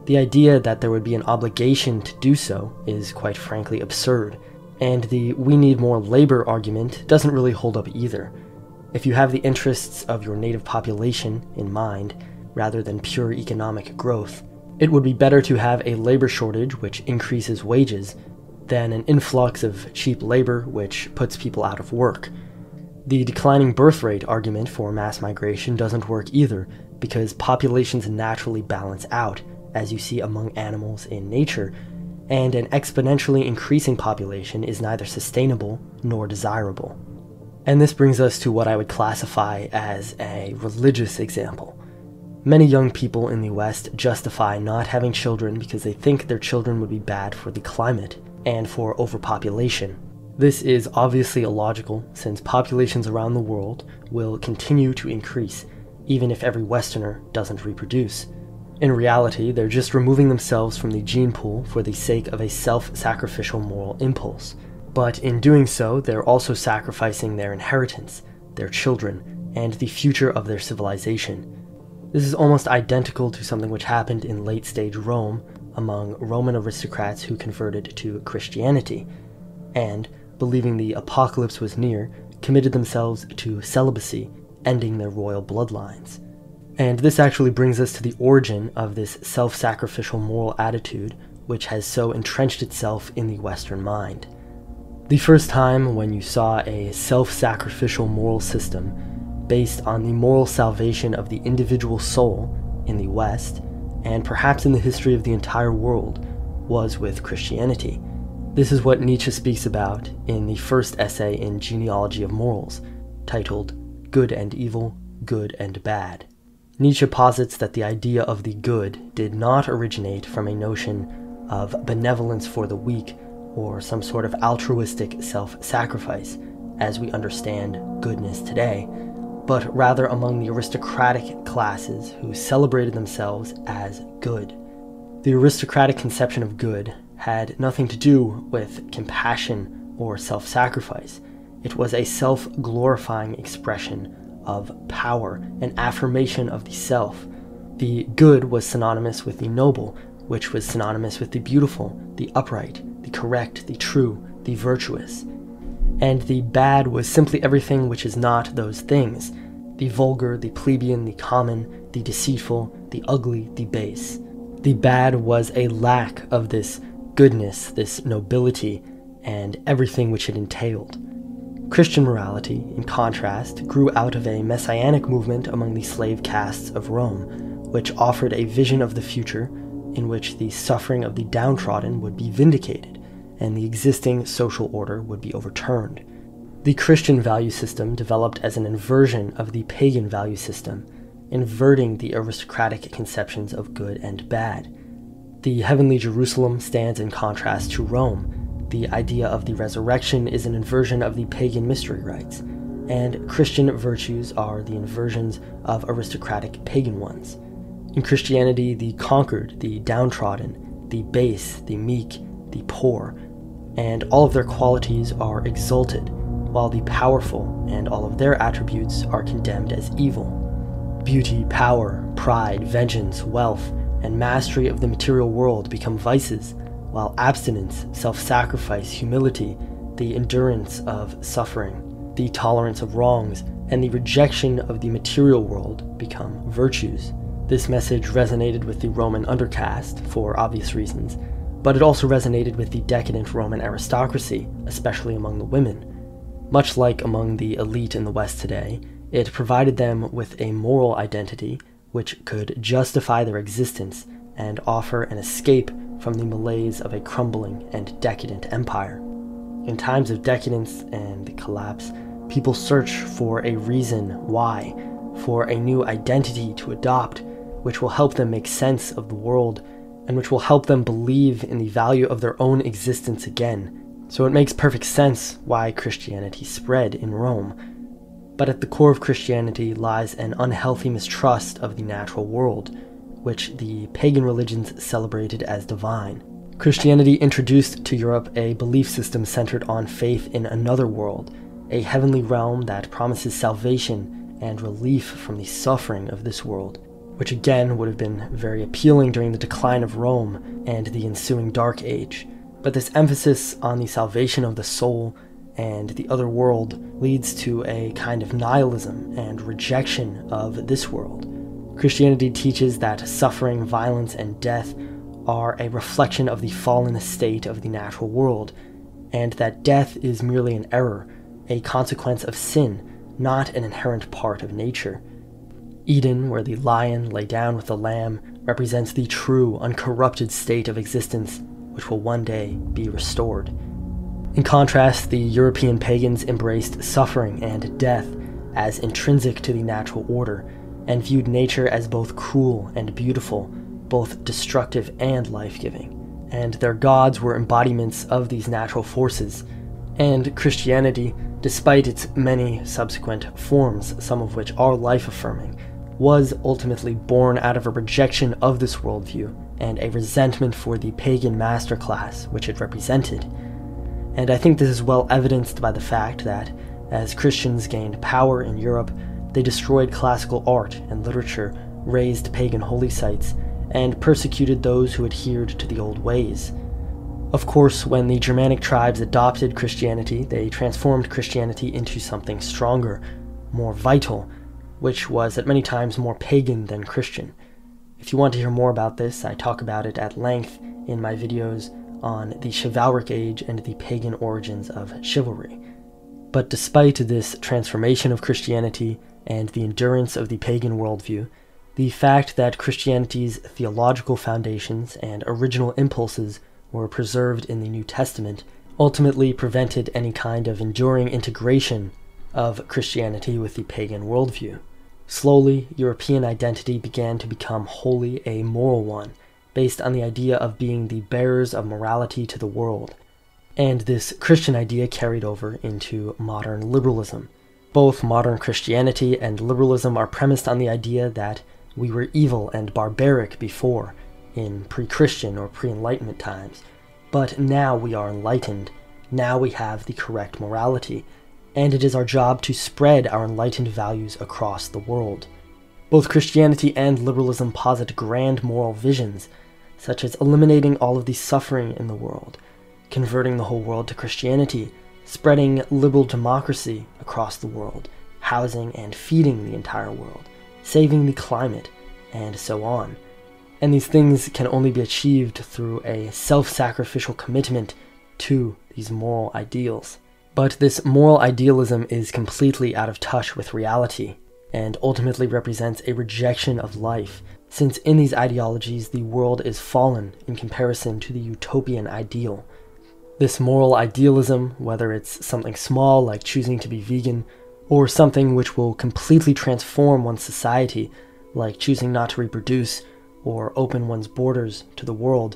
The idea that there would be an obligation to do so is quite frankly absurd, and the "we need more labor" argument doesn't really hold up either. If you have the interests of your native population in mind, rather than pure economic growth, it would be better to have a labor shortage which increases wages than an influx of cheap labor which puts people out of work. The declining birth rate argument for mass migration doesn't work either, because populations naturally balance out, as you see among animals in nature, and an exponentially increasing population is neither sustainable nor desirable. And this brings us to what I would classify as a religious example. Many young people in the West justify not having children because they think their children would be bad for the climate and for overpopulation. This is obviously illogical, since populations around the world will continue to increase, even if every Westerner doesn't reproduce. In reality, they're just removing themselves from the gene pool for the sake of a self-sacrificial moral impulse. But in doing so, they're also sacrificing their inheritance, their children, and the future of their civilization. This is almost identical to something which happened in late-stage Rome among Roman aristocrats who converted to Christianity, and, believing the apocalypse was near, committed themselves to celibacy, ending their royal bloodlines. And this actually brings us to the origin of this self-sacrificial moral attitude, which has so entrenched itself in the Western mind. The first time when you saw a self-sacrificial moral system based on the moral salvation of the individual soul in the West, and perhaps in the history of the entire world, was with Christianity. This is what Nietzsche speaks about in the first essay in Genealogy of Morals, titled Good and Evil, Good and Bad. Nietzsche posits that the idea of the good did not originate from a notion of benevolence for the weak or some sort of altruistic self-sacrifice, as we understand goodness today, but rather among the aristocratic classes who celebrated themselves as good. The aristocratic conception of good had nothing to do with compassion or self-sacrifice. It was a self-glorifying expression of power, an affirmation of the self. The good was synonymous with the noble, which was synonymous with the beautiful, the upright, the correct, the true, the virtuous. And the bad was simply everything which is not those things: the vulgar, the plebeian, the common, the deceitful, the ugly, the base. The bad was a lack of this goodness, this nobility, and everything which it entailed. Christian morality, in contrast, grew out of a messianic movement among the slave castes of Rome, which offered a vision of the future in which the suffering of the downtrodden would be vindicated, and the existing social order would be overturned. The Christian value system developed as an inversion of the pagan value system, inverting the aristocratic conceptions of good and bad. The heavenly Jerusalem stands in contrast to Rome. The idea of the resurrection is an inversion of the pagan mystery rites, and Christian virtues are the inversions of aristocratic pagan ones. In Christianity, the conquered, the downtrodden, the base, the meek, the poor, and all of their qualities are exalted, while the powerful and all of their attributes are condemned as evil. Beauty, power, pride, vengeance, wealth, and mastery of the material world become vices, while abstinence, self-sacrifice, humility, the endurance of suffering, the tolerance of wrongs, and the rejection of the material world become virtues. This message resonated with the Roman undercaste, for obvious reasons, but it also resonated with the decadent Roman aristocracy, especially among the women. Much like among the elite in the West today, it provided them with a moral identity which could justify their existence and offer an escape from the malaise of a crumbling and decadent empire. In times of decadence and collapse, people search for a reason why, for a new identity to adopt, which will help them make sense of the world, and which will help them believe in the value of their own existence again. So it makes perfect sense why Christianity spread in Rome. But at the core of Christianity lies an unhealthy mistrust of the natural world, which the pagan religions celebrated as divine. Christianity introduced to Europe a belief system centered on faith in another world, a heavenly realm that promises salvation and relief from the suffering of this world, which again would have been very appealing during the decline of Rome and the ensuing Dark Age. But this emphasis on the salvation of the soul and the other world leads to a kind of nihilism and rejection of this world. Christianity teaches that suffering, violence, and death are a reflection of the fallen state of the natural world, and that death is merely an error, a consequence of sin, not an inherent part of nature. Eden, where the lion lay down with the lamb, represents the true, uncorrupted state of existence, which will one day be restored. In contrast, the European pagans embraced suffering and death as intrinsic to the natural order, and viewed nature as both cruel and beautiful, both destructive and life-giving. And their gods were embodiments of these natural forces. And Christianity, despite its many subsequent forms, some of which are life-affirming, was ultimately born out of a rejection of this worldview and a resentment for the pagan masterclass which it represented. And I think this is well evidenced by the fact that, as Christians gained power in Europe, they destroyed classical art and literature, razed pagan holy sites, and persecuted those who adhered to the old ways. Of course, when the Germanic tribes adopted Christianity, they transformed Christianity into something stronger, more vital, which was at many times more pagan than Christian. If you want to hear more about this, I talk about it at length in my videos on the chivalric age and the pagan origins of chivalry. But despite this transformation of Christianity and the endurance of the pagan worldview, the fact that Christianity's theological foundations and original impulses were preserved in the New Testament ultimately prevented any kind of enduring integration of Christianity with the pagan worldview. Slowly, European identity began to become wholly a moral one, based on the idea of being the bearers of morality to the world. And this Christian idea carried over into modern liberalism. Both modern Christianity and liberalism are premised on the idea that we were evil and barbaric before, in pre-Christian or pre-Enlightenment times, but now we are enlightened. Now we have the correct morality, and it is our job to spread our enlightened values across the world. Both Christianity and liberalism posit grand moral visions, such as eliminating all of the suffering in the world, converting the whole world to Christianity, spreading liberal democracy across the world, housing and feeding the entire world, saving the climate, and so on. And these things can only be achieved through a self-sacrificial commitment to these moral ideals. But this moral idealism is completely out of touch with reality, and ultimately represents a rejection of life, since in these ideologies the world is fallen in comparison to the utopian ideal. This moral idealism, whether it's something small like choosing to be vegan, or something which will completely transform one's society, like choosing not to reproduce or open one's borders to the world,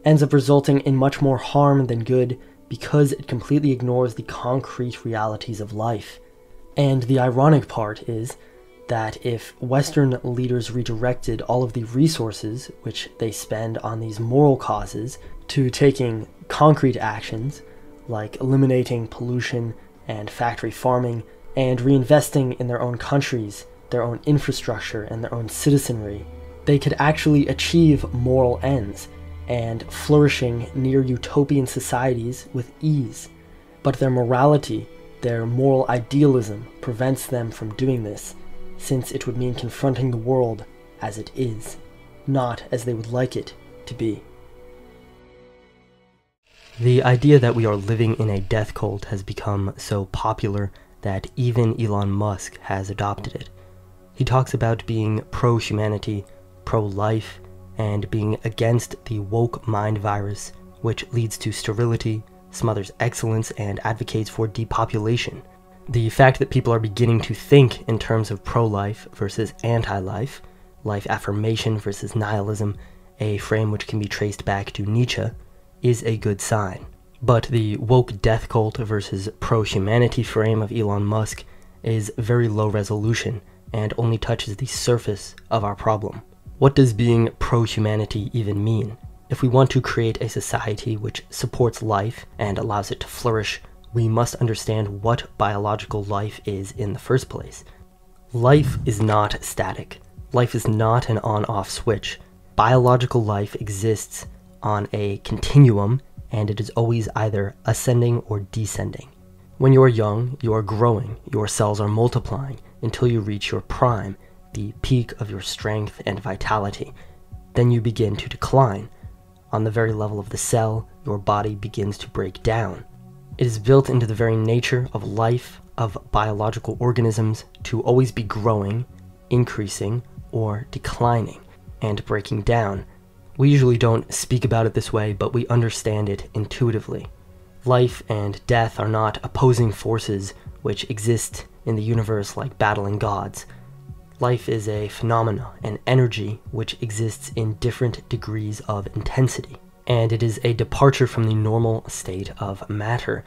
ends up resulting in much more harm than good because it completely ignores the concrete realities of life. And the ironic part is that if Western leaders redirected all of the resources which they spend on these moral causes to taking concrete actions, like eliminating pollution and factory farming, and reinvesting in their own countries, their own infrastructure, and their own citizenry, they could actually achieve moral ends and flourishing near utopian societies with ease. But their morality, their moral idealism, prevents them from doing this, since it would mean confronting the world as it is, not as they would like it to be. The idea that we are living in a death cult has become so popular that even Elon Musk has adopted it. He talks about being pro-humanity, pro-life, and being against the woke mind virus, which leads to sterility, smothers excellence, and advocates for depopulation. The fact that people are beginning to think in terms of pro-life versus anti-life, life affirmation versus nihilism, a frame which can be traced back to Nietzsche, is a good sign. But the woke death cult versus pro-humanity frame of Elon Musk is very low resolution and only touches the surface of our problem. What does being pro-humanity even mean? If we want to create a society which supports life and allows it to flourish, we must understand what biological life is in the first place. Life is not static. Life is not an on-off switch. Biological life exists on a continuum, and it is always either ascending or descending. When you are young, you are growing, your cells are multiplying until you reach your prime, the peak of your strength and vitality. Then you begin to decline. On the very level of the cell, your body begins to break down. It is built into the very nature of life, of biological organisms, to always be growing, increasing, or declining, and breaking down. We usually don't speak about it this way, but we understand it intuitively. Life and death are not opposing forces which exist in the universe like battling gods. Life is a phenomena, an energy which exists in different degrees of intensity, and it is a departure from the normal state of matter.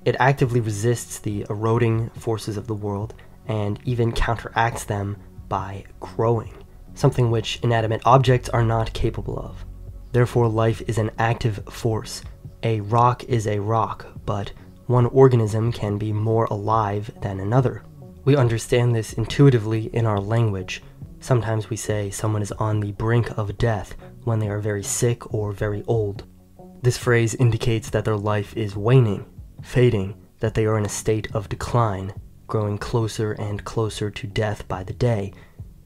It actively resists the eroding forces of the world and even counteracts them by growing, something which inanimate objects are not capable of. Therefore, life is an active force. A rock is a rock, but one organism can be more alive than another. We understand this intuitively in our language. Sometimes we say someone is on the brink of death when they are very sick or very old. This phrase indicates that their life is waning, fading, that they are in a state of decline, growing closer and closer to death by the day.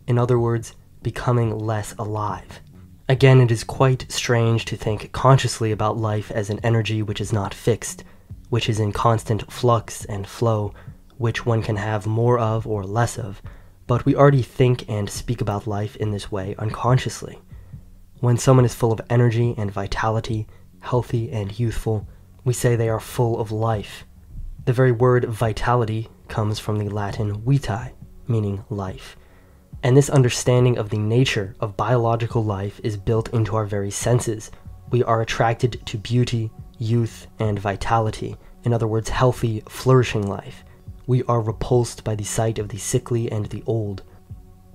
In other words, becoming less alive. Again, it is quite strange to think consciously about life as an energy which is not fixed, which is in constant flux and flow, which one can have more of or less of, but we already think and speak about life in this way unconsciously. When someone is full of energy and vitality, healthy and youthful, we say they are full of life. The very word vitality comes from the Latin vitae, meaning life. And this understanding of the nature of biological life is built into our very senses. We are attracted to beauty, youth, and vitality, in other words, healthy, flourishing life. We are repulsed by the sight of the sickly and the old.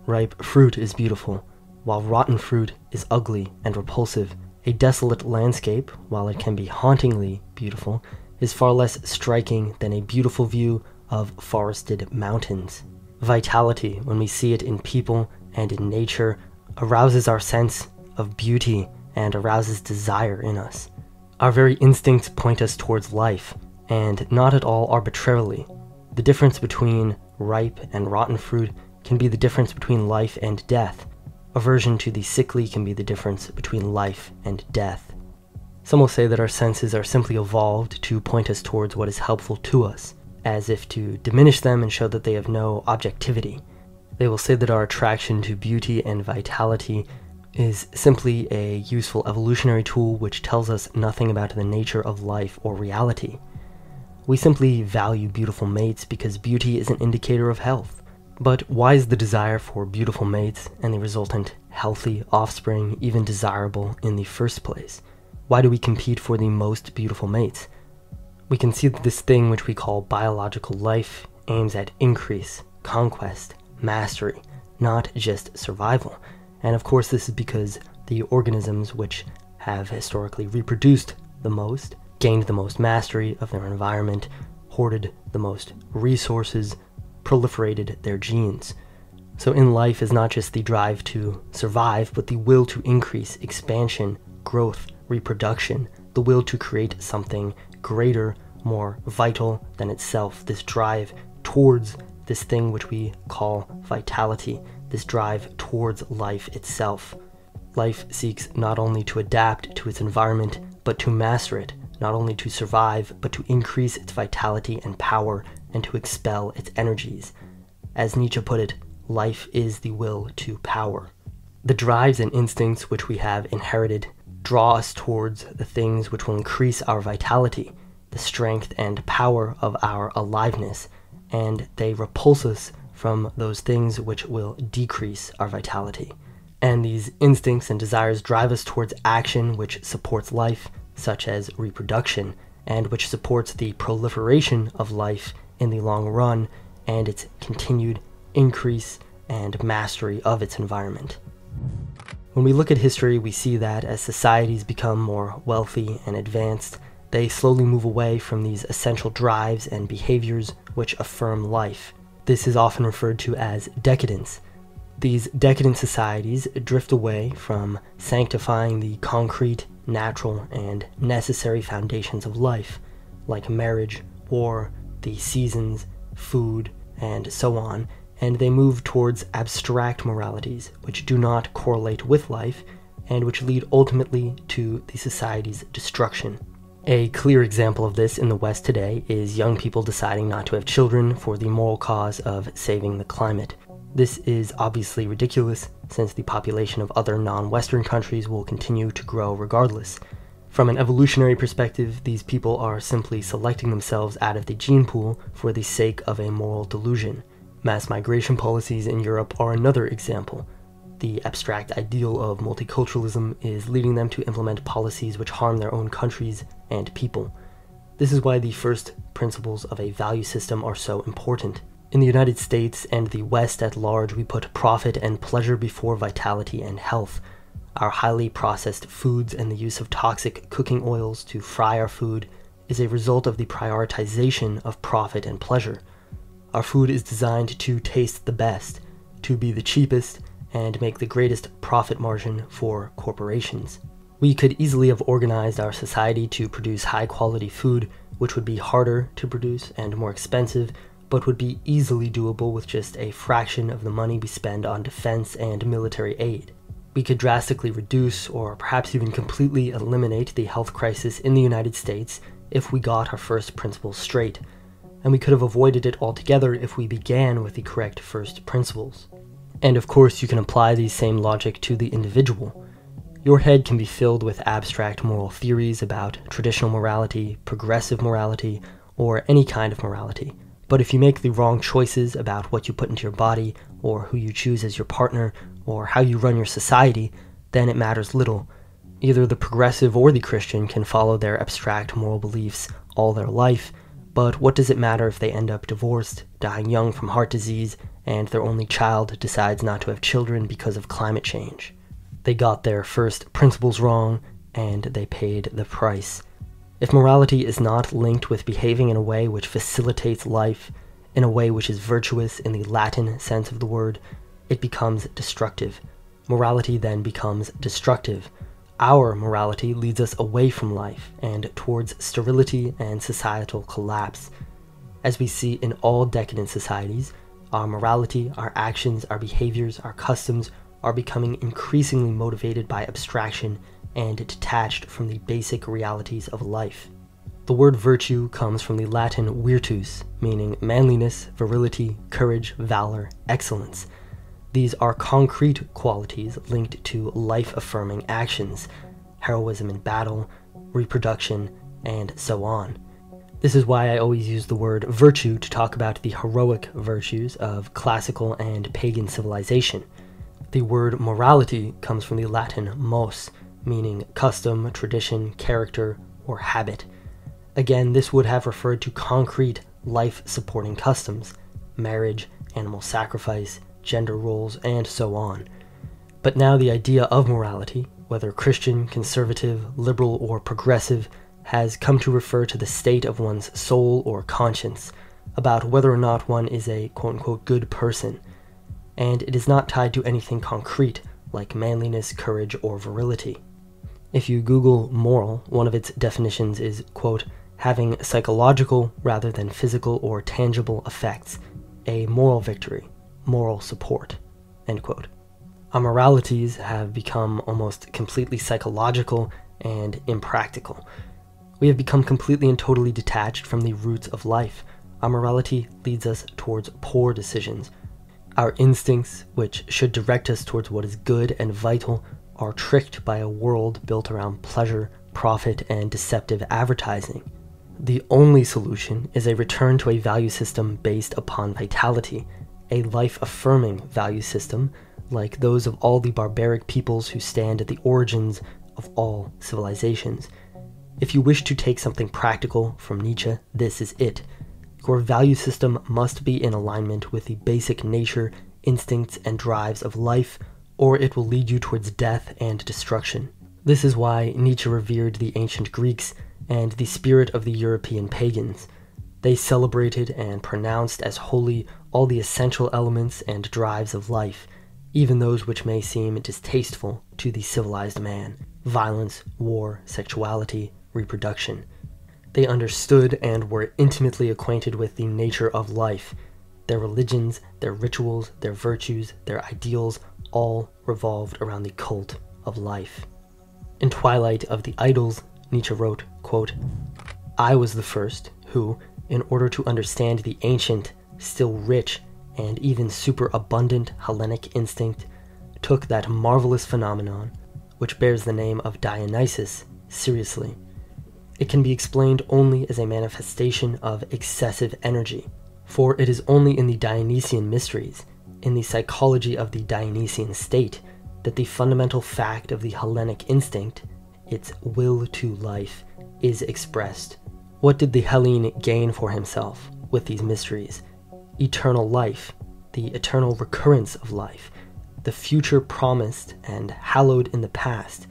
Ripe fruit is beautiful, while rotten fruit is ugly and repulsive. A desolate landscape, while it can be hauntingly beautiful, is far less striking than a beautiful view of forested mountains. Vitality, when we see it in people and in nature, arouses our sense of beauty and arouses desire in us. Our very instincts point us towards life, and not at all arbitrarily. The difference between ripe and rotten fruit can be the difference between life and death. Aversion to the sickly can be the difference between life and death. Some will say that our senses are simply evolved to point us towards what is helpful to us, as if to diminish them and show that they have no objectivity. They will say that our attraction to beauty and vitality is simply a useful evolutionary tool which tells us nothing about the nature of life or reality. We simply value beautiful mates because beauty is an indicator of health. But why is the desire for beautiful mates and the resultant healthy offspring even desirable in the first place? Why do we compete for the most beautiful mates? We can see that this thing which we call biological life aims at increase, conquest, mastery, not just survival. And of course this is because the organisms which have historically reproduced the most, gained the most mastery of their environment, hoarded the most resources, proliferated their genes. So in life is not just the drive to survive, but the will to increase, expansion, growth, reproduction, the will to create something greater, more vital than itself, this drive towards this thing which we call vitality, this drive towards life itself. Life seeks not only to adapt to its environment, but to master it, not only to survive, but to increase its vitality and power, and to expel its energies. As Nietzsche put it, life is the will to power. The drives and instincts which we have inherited draw us towards the things which will increase our vitality, the strength and power of our aliveness, and they repulse us from those things which will decrease our vitality. And these instincts and desires drive us towards action which supports life, such as reproduction, and which supports the proliferation of life in the long run and its continued increase and mastery of its environment. When we look at history, we see that as societies become more wealthy and advanced, they slowly move away from these essential drives and behaviors which affirm life. This is often referred to as decadence. These decadent societies drift away from sanctifying the concrete, natural, and necessary foundations of life, like marriage, war, the seasons, food, and so on, and they move towards abstract moralities, which do not correlate with life, and which lead ultimately to the society's destruction. A clear example of this in the West today is young people deciding not to have children for the moral cause of saving the climate. This is obviously ridiculous, since the population of other non-Western countries will continue to grow regardless. From an evolutionary perspective, these people are simply selecting themselves out of the gene pool for the sake of a moral delusion. Mass migration policies in Europe are another example. The abstract ideal of multiculturalism is leading them to implement policies which harm their own countries and people. This is why the first principles of a value system are so important. In the United States and the West at large, we put profit and pleasure before vitality and health. Our highly processed foods and the use of toxic cooking oils to fry our food is a result of the prioritization of profit and pleasure. Our food is designed to taste the best, to be the cheapest, and make the greatest profit margin for corporations. We could easily have organized our society to produce high-quality food, which would be harder to produce and more expensive, but would be easily doable with just a fraction of the money we spend on defense and military aid. We could drastically reduce, or perhaps even completely eliminate, the health crisis in the United States if we got our first principles straight, and we could have avoided it altogether if we began with the correct first principles. And of course, you can apply the same logic to the individual. Your head can be filled with abstract moral theories about traditional morality, progressive morality, or any kind of morality. But if you make the wrong choices about what you put into your body, or who you choose as your partner, or how you run your society, then it matters little. Either the progressive or the Christian can follow their abstract moral beliefs all their life, but what does it matter if they end up divorced, dying young from heart disease, and their only child decides not to have children because of climate change? They got their first principles wrong, and they paid the price. If morality is not linked with behaving in a way which facilitates life, in a way which is virtuous in the Latin sense of the word, it becomes destructive. Morality then becomes destructive. Our morality leads us away from life and towards sterility and societal collapse. As we see in all decadent societies, our morality, our actions, our behaviors, our customs are becoming increasingly motivated by abstraction and detached from the basic realities of life. The word virtue comes from the Latin virtus, meaning manliness, virility, courage, valor, excellence. These are concrete qualities linked to life-affirming actions, heroism in battle, reproduction, and so on. This is why I always use the word virtue to talk about the heroic virtues of classical and pagan civilization. The word morality comes from the Latin mos, meaning custom, tradition, character, or habit. Again, this would have referred to concrete, life-supporting customs, marriage, animal sacrifice, gender roles, and so on. But now the idea of morality, whether Christian, conservative, liberal, or progressive, has come to refer to the state of one's soul or conscience, about whether or not one is a quote-unquote good person, and it is not tied to anything concrete, like manliness, courage, or virility. If you Google moral, one of its definitions is, quote, having psychological rather than physical or tangible effects, a moral victory, moral support, end quote. Our moralities have become almost completely psychological and impractical. We have become completely and totally detached from the roots of life. Our morality leads us towards poor decisions. Our instincts, which should direct us towards what is good and vital, are tricked by a world built around pleasure, profit, and deceptive advertising. The only solution is a return to a value system based upon vitality, a life-affirming value system like those of all the barbaric peoples who stand at the origins of all civilizations. If you wish to take something practical from Nietzsche, this is it. Your value system must be in alignment with the basic nature, instincts, and drives of life, or it will lead you towards death and destruction. This is why Nietzsche revered the ancient Greeks and the spirit of the European pagans. They celebrated and pronounced as holy all the essential elements and drives of life, even those which may seem distasteful to the civilized man: violence, war, sexuality, reproduction. They understood and were intimately acquainted with the nature of life. Their religions, their rituals, their virtues, their ideals, all revolved around the cult of life. In Twilight of the Idols, Nietzsche wrote, quote, I was the first who, in order to understand the ancient, still rich, and even superabundant Hellenic instinct, took that marvelous phenomenon, which bears the name of Dionysus, seriously. It can be explained only as a manifestation of excessive energy, for it is only in the Dionysian mysteries, in the psychology of the Dionysian state, that the fundamental fact of the Hellenic instinct, its will to life, is expressed. What did the Hellene gain for himself with these mysteries? Eternal life, the eternal recurrence of life, the future promised and hallowed in the past,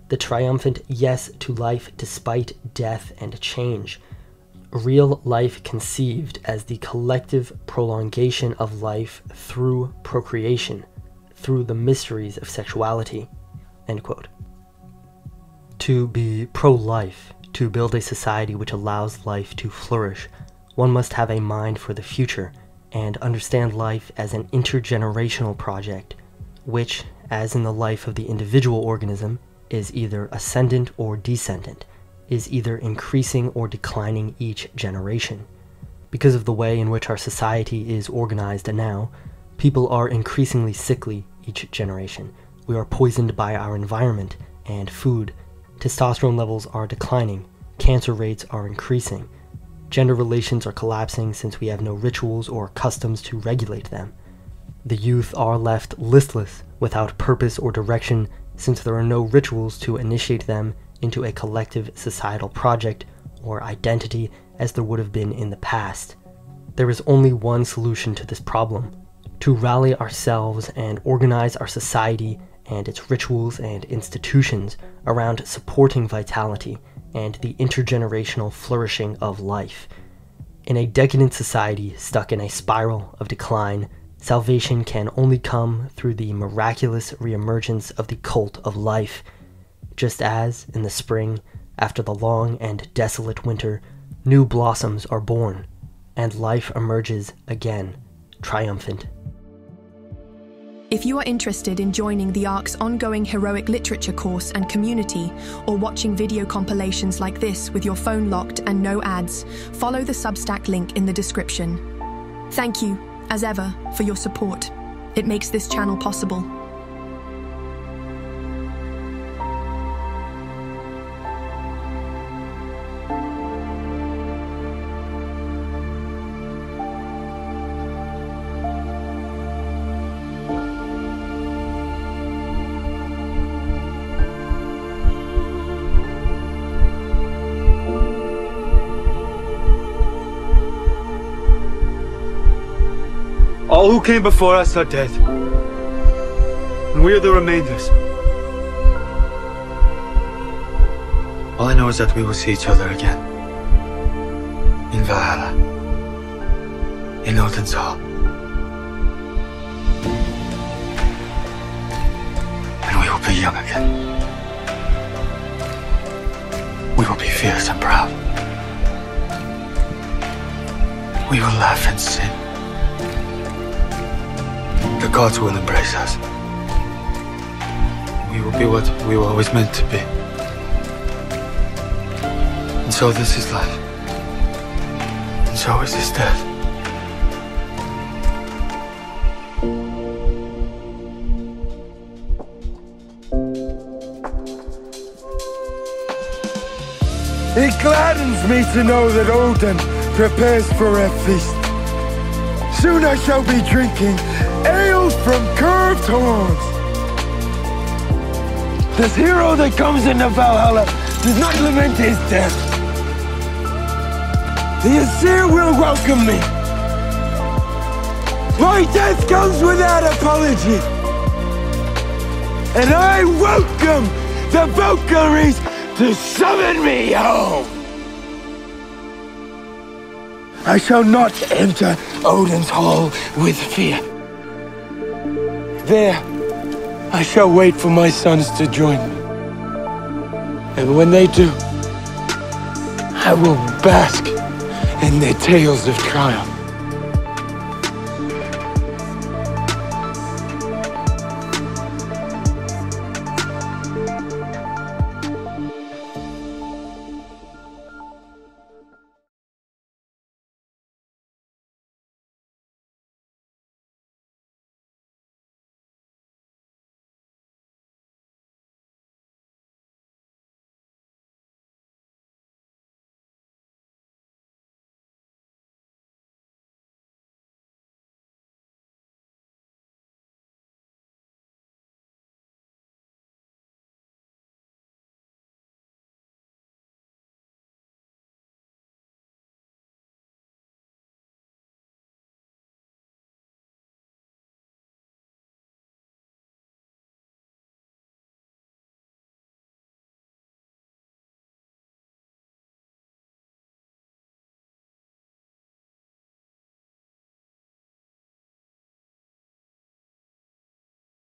the triumphant yes to life despite death and change, real life conceived as the collective prolongation of life through procreation, through the mysteries of sexuality, end quote. To be pro-life, to build a society which allows life to flourish, one must have a mind for the future and understand life as an intergenerational project, which, as in the life of the individual organism, is either ascendant or descendant, is either increasing or declining each generation. Because of the way in which our society is organized now, people are increasingly sickly each generation. We are poisoned by our environment and food. Testosterone levels are declining. Cancer rates are increasing. Gender relations are collapsing since we have no rituals or customs to regulate them. The youth are left listless, without purpose or direction, since there are no rituals to initiate them into a collective societal project or identity as there would have been in the past. There is only one solution to this problem: to rally ourselves and organize our society and its rituals and institutions around supporting vitality and the intergenerational flourishing of life. In a decadent society stuck in a spiral of decline, salvation can only come through the miraculous reemergence of the cult of life, just as, in the spring, after the long and desolate winter, new blossoms are born, and life emerges again, triumphant. If you are interested in joining the ARC's ongoing heroic literature course and community, or watching video compilations like this with your phone locked and no ads, follow the Substack link in the description. Thank you, as ever, for your support. It makes this channel possible. All who came before us are dead, and we are the remainders. All I know is that we will see each other again. In Valhalla. In Odin's Hall. And we will be young again. We will be fierce and proud. We will laugh and sing. The gods will embrace us. We will be what we were always meant to be. And so this is life. And so is this death. It gladdens me to know that Odin prepares for a feast. Soon I shall be drinking ale from curved horns. This hero that comes into Valhalla does not lament his death. The Aesir will welcome me. My death comes without apology. And I welcome the Valkyries to summon me home. I shall not enter Odin's hall with fear. There, I shall wait for my sons to join me. And when they do, I will bask in their tales of triumph.